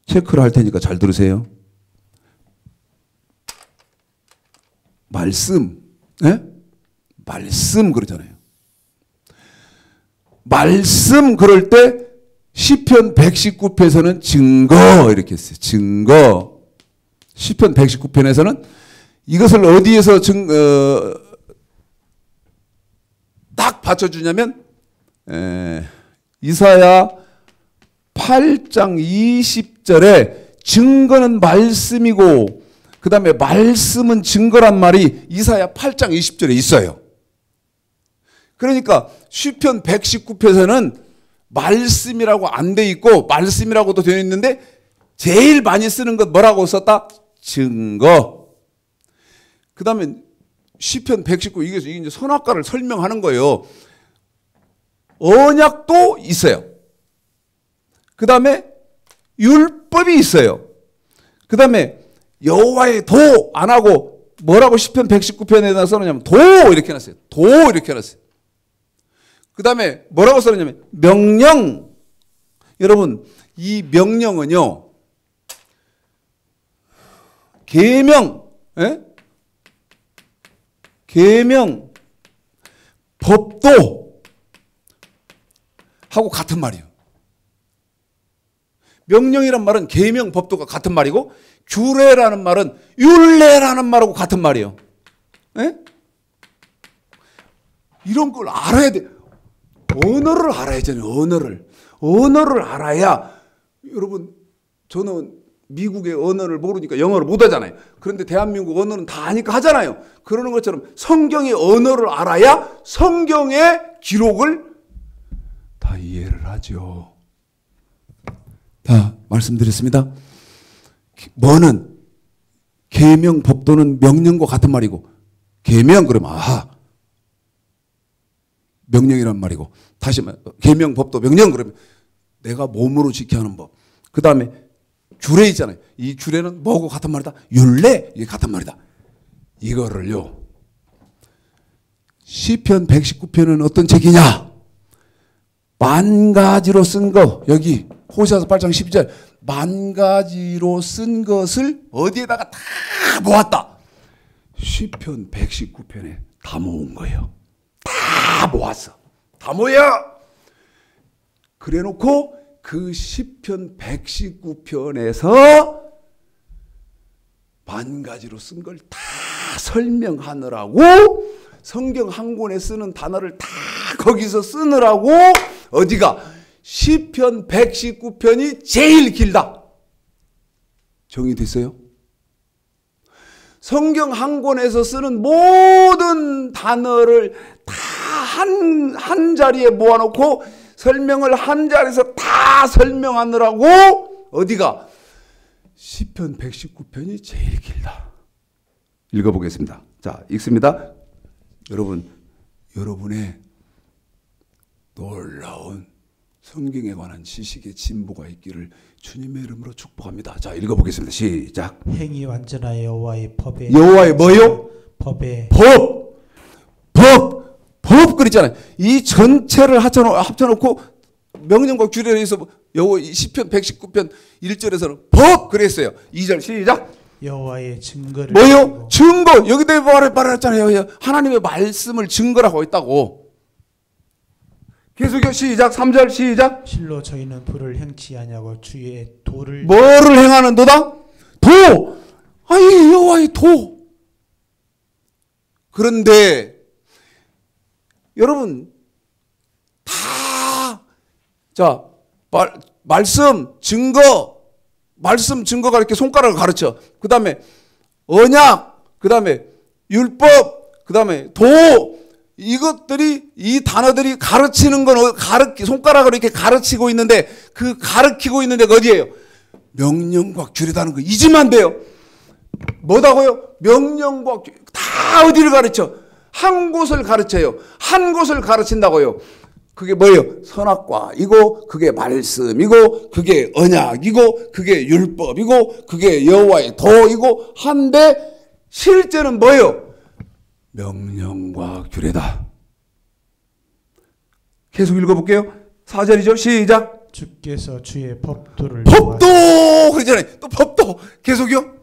체크를 할 테니까 잘 들으세요. 말씀, 예? 말씀 그러잖아요. 말씀 그럴 때 시편 119편에서는 증거 이렇게 했어요. 증거. 시편 119편에서는 이것을 어디에서 딱 받쳐주냐면 이사야 8장 20절에 증거는 말씀이고 그 다음에 말씀은 증거란 말이 이사야 8장 20절에 있어요. 그러니까 시편 119편에서는 말씀이라고 안 돼 있고 말씀이라고도 되어 있는데 제일 많이 쓰는 것 뭐라고 썼다? 증거. 그 다음에 시편 119 이게 이제 선악과를 설명하는 거예요. 언약도 있어요. 그 다음에 율법이 있어요. 그 다음에 여호와의 도 안 하고 뭐라고 시편 119편에다 써놓냐면 도 이렇게 해놨어요. 도 이렇게 해놨어요. 그 다음에 뭐라고 써놓냐면 명령. 여러분 이 명령은요 계명, 예? 계명, 법도 하고 같은 말이에요. 명령이란 말은 계명, 법도가 같은 말이고 규례라는 말은 율례라는 말하고 같은 말이에요. 예? 이런 걸 알아야 돼. 언어를 알아야잖아요. 언어를 알아야. 여러분 저는 미국의 언어를 모르니까 영어를 못하잖아요. 그런데 대한민국 언어는 다 아니까 하잖아요. 그러는 것처럼 성경의 언어를 알아야 성경의 기록을 다 이해를 하죠. 다 말씀드렸습니다. 뭐는 계명, 법도는 명령과 같은 말이고 계명 그러면 아하 명령이란 말이고 다시 말 계명, 법도, 명령 그러면 내가 몸으로 지켜야 하는 법. 그 다음에 규례 있잖아요. 이 규례는 뭐하고 같은 말이다? 율례 이게 같은 말이다. 이거를요 시편 119편은 어떤 책이냐? 만 가지로 쓴 거 여기 호세아서 8장 12절 만 가지로 쓴 것을 어디에다가 다 모았다. 시편 119편에 다 모은 거예요. 다 모았어. 다 모여. 그래놓고 그 시편 119편에서 만 가지로 쓴 걸 다 설명하느라고 성경 한 권에 쓰는 단어를 다 거기서 쓰느라고 어디가 시편 119편이 제일 길다. 정리됐어요? 성경 한 권에서 쓰는 모든 단어를 다 한 자리에 모아놓고 설명을 한 자리에서 다 설명하느라고 어디가 시편 119편이 제일 길다. 읽어보겠습니다. 자, 읽습니다. 여러분의 놀라운 성경에 관한 지식의 진보가 있기를 주님의 이름으로 축복합니다. 자, 읽어보겠습니다. 시작. 행위 완전하여 여호와의 법에 여호와의 뭐요? 법에 법 그랬잖아요. 이 전체를 합쳐놓고 명령과 규례에 의해서 여호와 시편 119편 1절에서는 법 그랬어요. 2절 시작. 여호와의 증거를 뭐요? 증거. 여기다 말했잖아요. 하나님의 말씀을 증거라고 했다고. 계속요. 시작. 3절 시작. 실로 저희는 도를 행치 아니하고 주의 도를 뭐를 행하는도다? 도. 아니 여호와의 도. 그런데 여러분 다 자 말씀 증거가 이렇게 손가락을 가르쳐. 그 다음에 언약, 그 다음에 율법, 그 다음에 도. 이것들이 이 단어들이 가르치는 건 손가락으로 이렇게 가르치고 있는데 그 가르치고 있는 데가 어디예요? 명령과 규례다는 거 잊으면 안 돼요. 뭐다고요? 명령과 다 어디를 가르쳐? 한 곳을 가르쳐요. 한 곳을 가르친다고요. 그게 뭐예요? 선악과이고 그게 말씀이고 그게 언약이고 그게 율법이고 그게 여호와의 도이고 한데 실제는 뭐예요? 명령과 규례다. 계속 읽어볼게요. 4절이죠. 시작. 주께서 주의 법도를 법도 그러잖아요. 또 법도 계속요.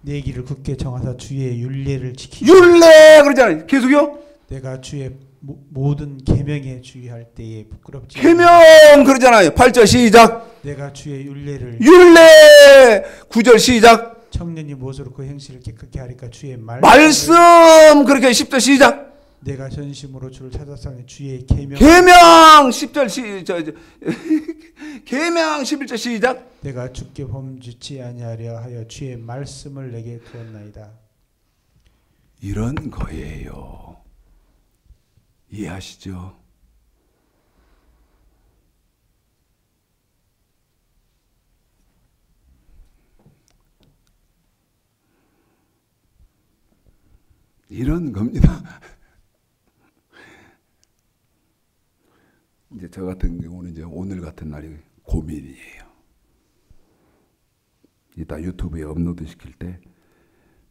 내 길을 굳게 정하사 주의 율례를 지키라. 율례 그러잖아요. 계속요. 내가 주의 모든 계명에 주의할 때에 부끄럽지 계명 그러잖아요. 8절 시작. 내가 주의 율례를 율례 9절 시작. 청년이 무엇으로 그 행실을 깨끗게 하리까 주의 말씀 그렇게 10절 시작. 내가 전심으로 주를 찾았사니 주의 계명 10절 계명 11절 시작. 내가 주께 범죄치 아니하려 하여 주의 말씀을 내게 두었나이다. 이런 거예요. 이해하시죠? 이런 겁니다. 이제 저 같은 경우는 이제 오늘 같은 날이 고민이에요. 이따 유튜브에 업로드 시킬 때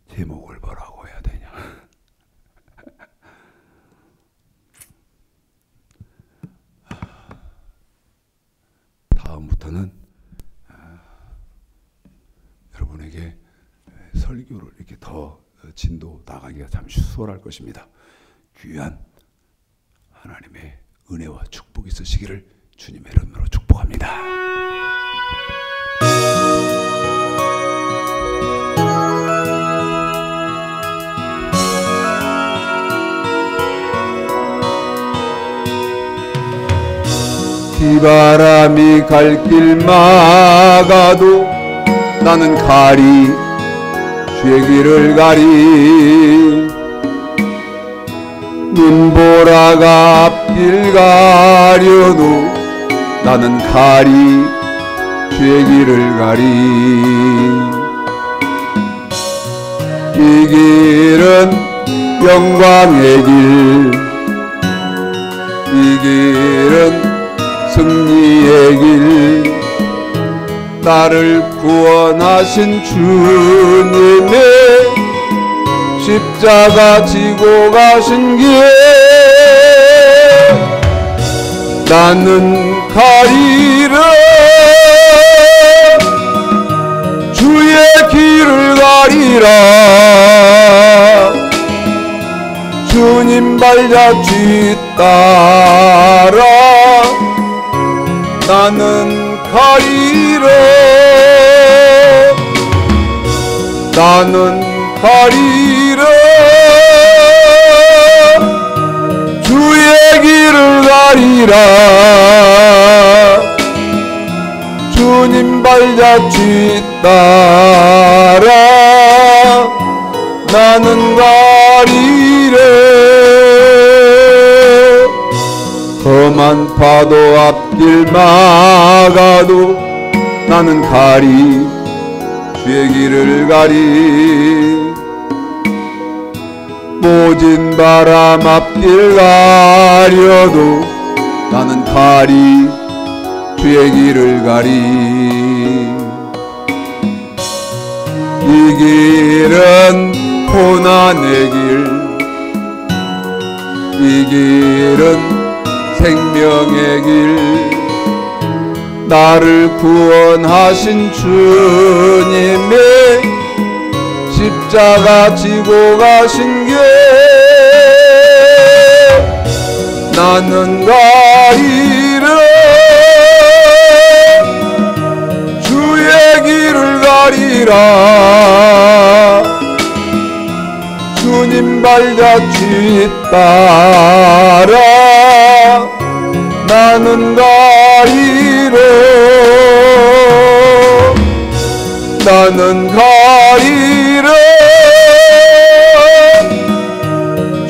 제목을 뭐라고 해야 되냐. 다음부터는 여러분에게 설교를 이렇게 더 진도 나가기가 참 수월할 것입니다. 귀한 하나님의 은혜와 축복이 있으시기를 주님의 이름으로 축복합니다. 비바람이 갈 길 막아도 나는 가리 주의 길을 가리. 눈보라가 앞길 가려도 나는 가리 주의 길을 가리. 이 길은 영광의 길, 이 길은 승리의 길, 나를 구원하신 주님의 십자가 지고 가신 길. 나는 가리라 주의 길을 가리라. 주님 발자취 따라 나는 가리라. 나는 가리라 발자취 따라 나는 가리래. 험한 파도 앞길 막아도 나는 가리. 주의 길을 가리. 모진 바람 앞길 가려도 나는 가리. 주의 길을 가리. 이 길은 고난의 길, 이 길은 생명의 길, 나를 구원하신 주님의 십자가 지고 가신 길. 나는 가리라. 주의 길을 가리라. 주님 발자취 따라 나는 가리라. 나는 가리라.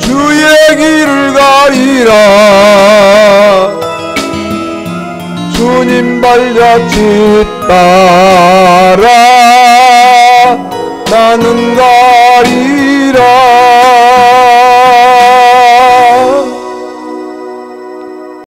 주의 길을 가리라. 주님 발자취 따라 나는 가리라.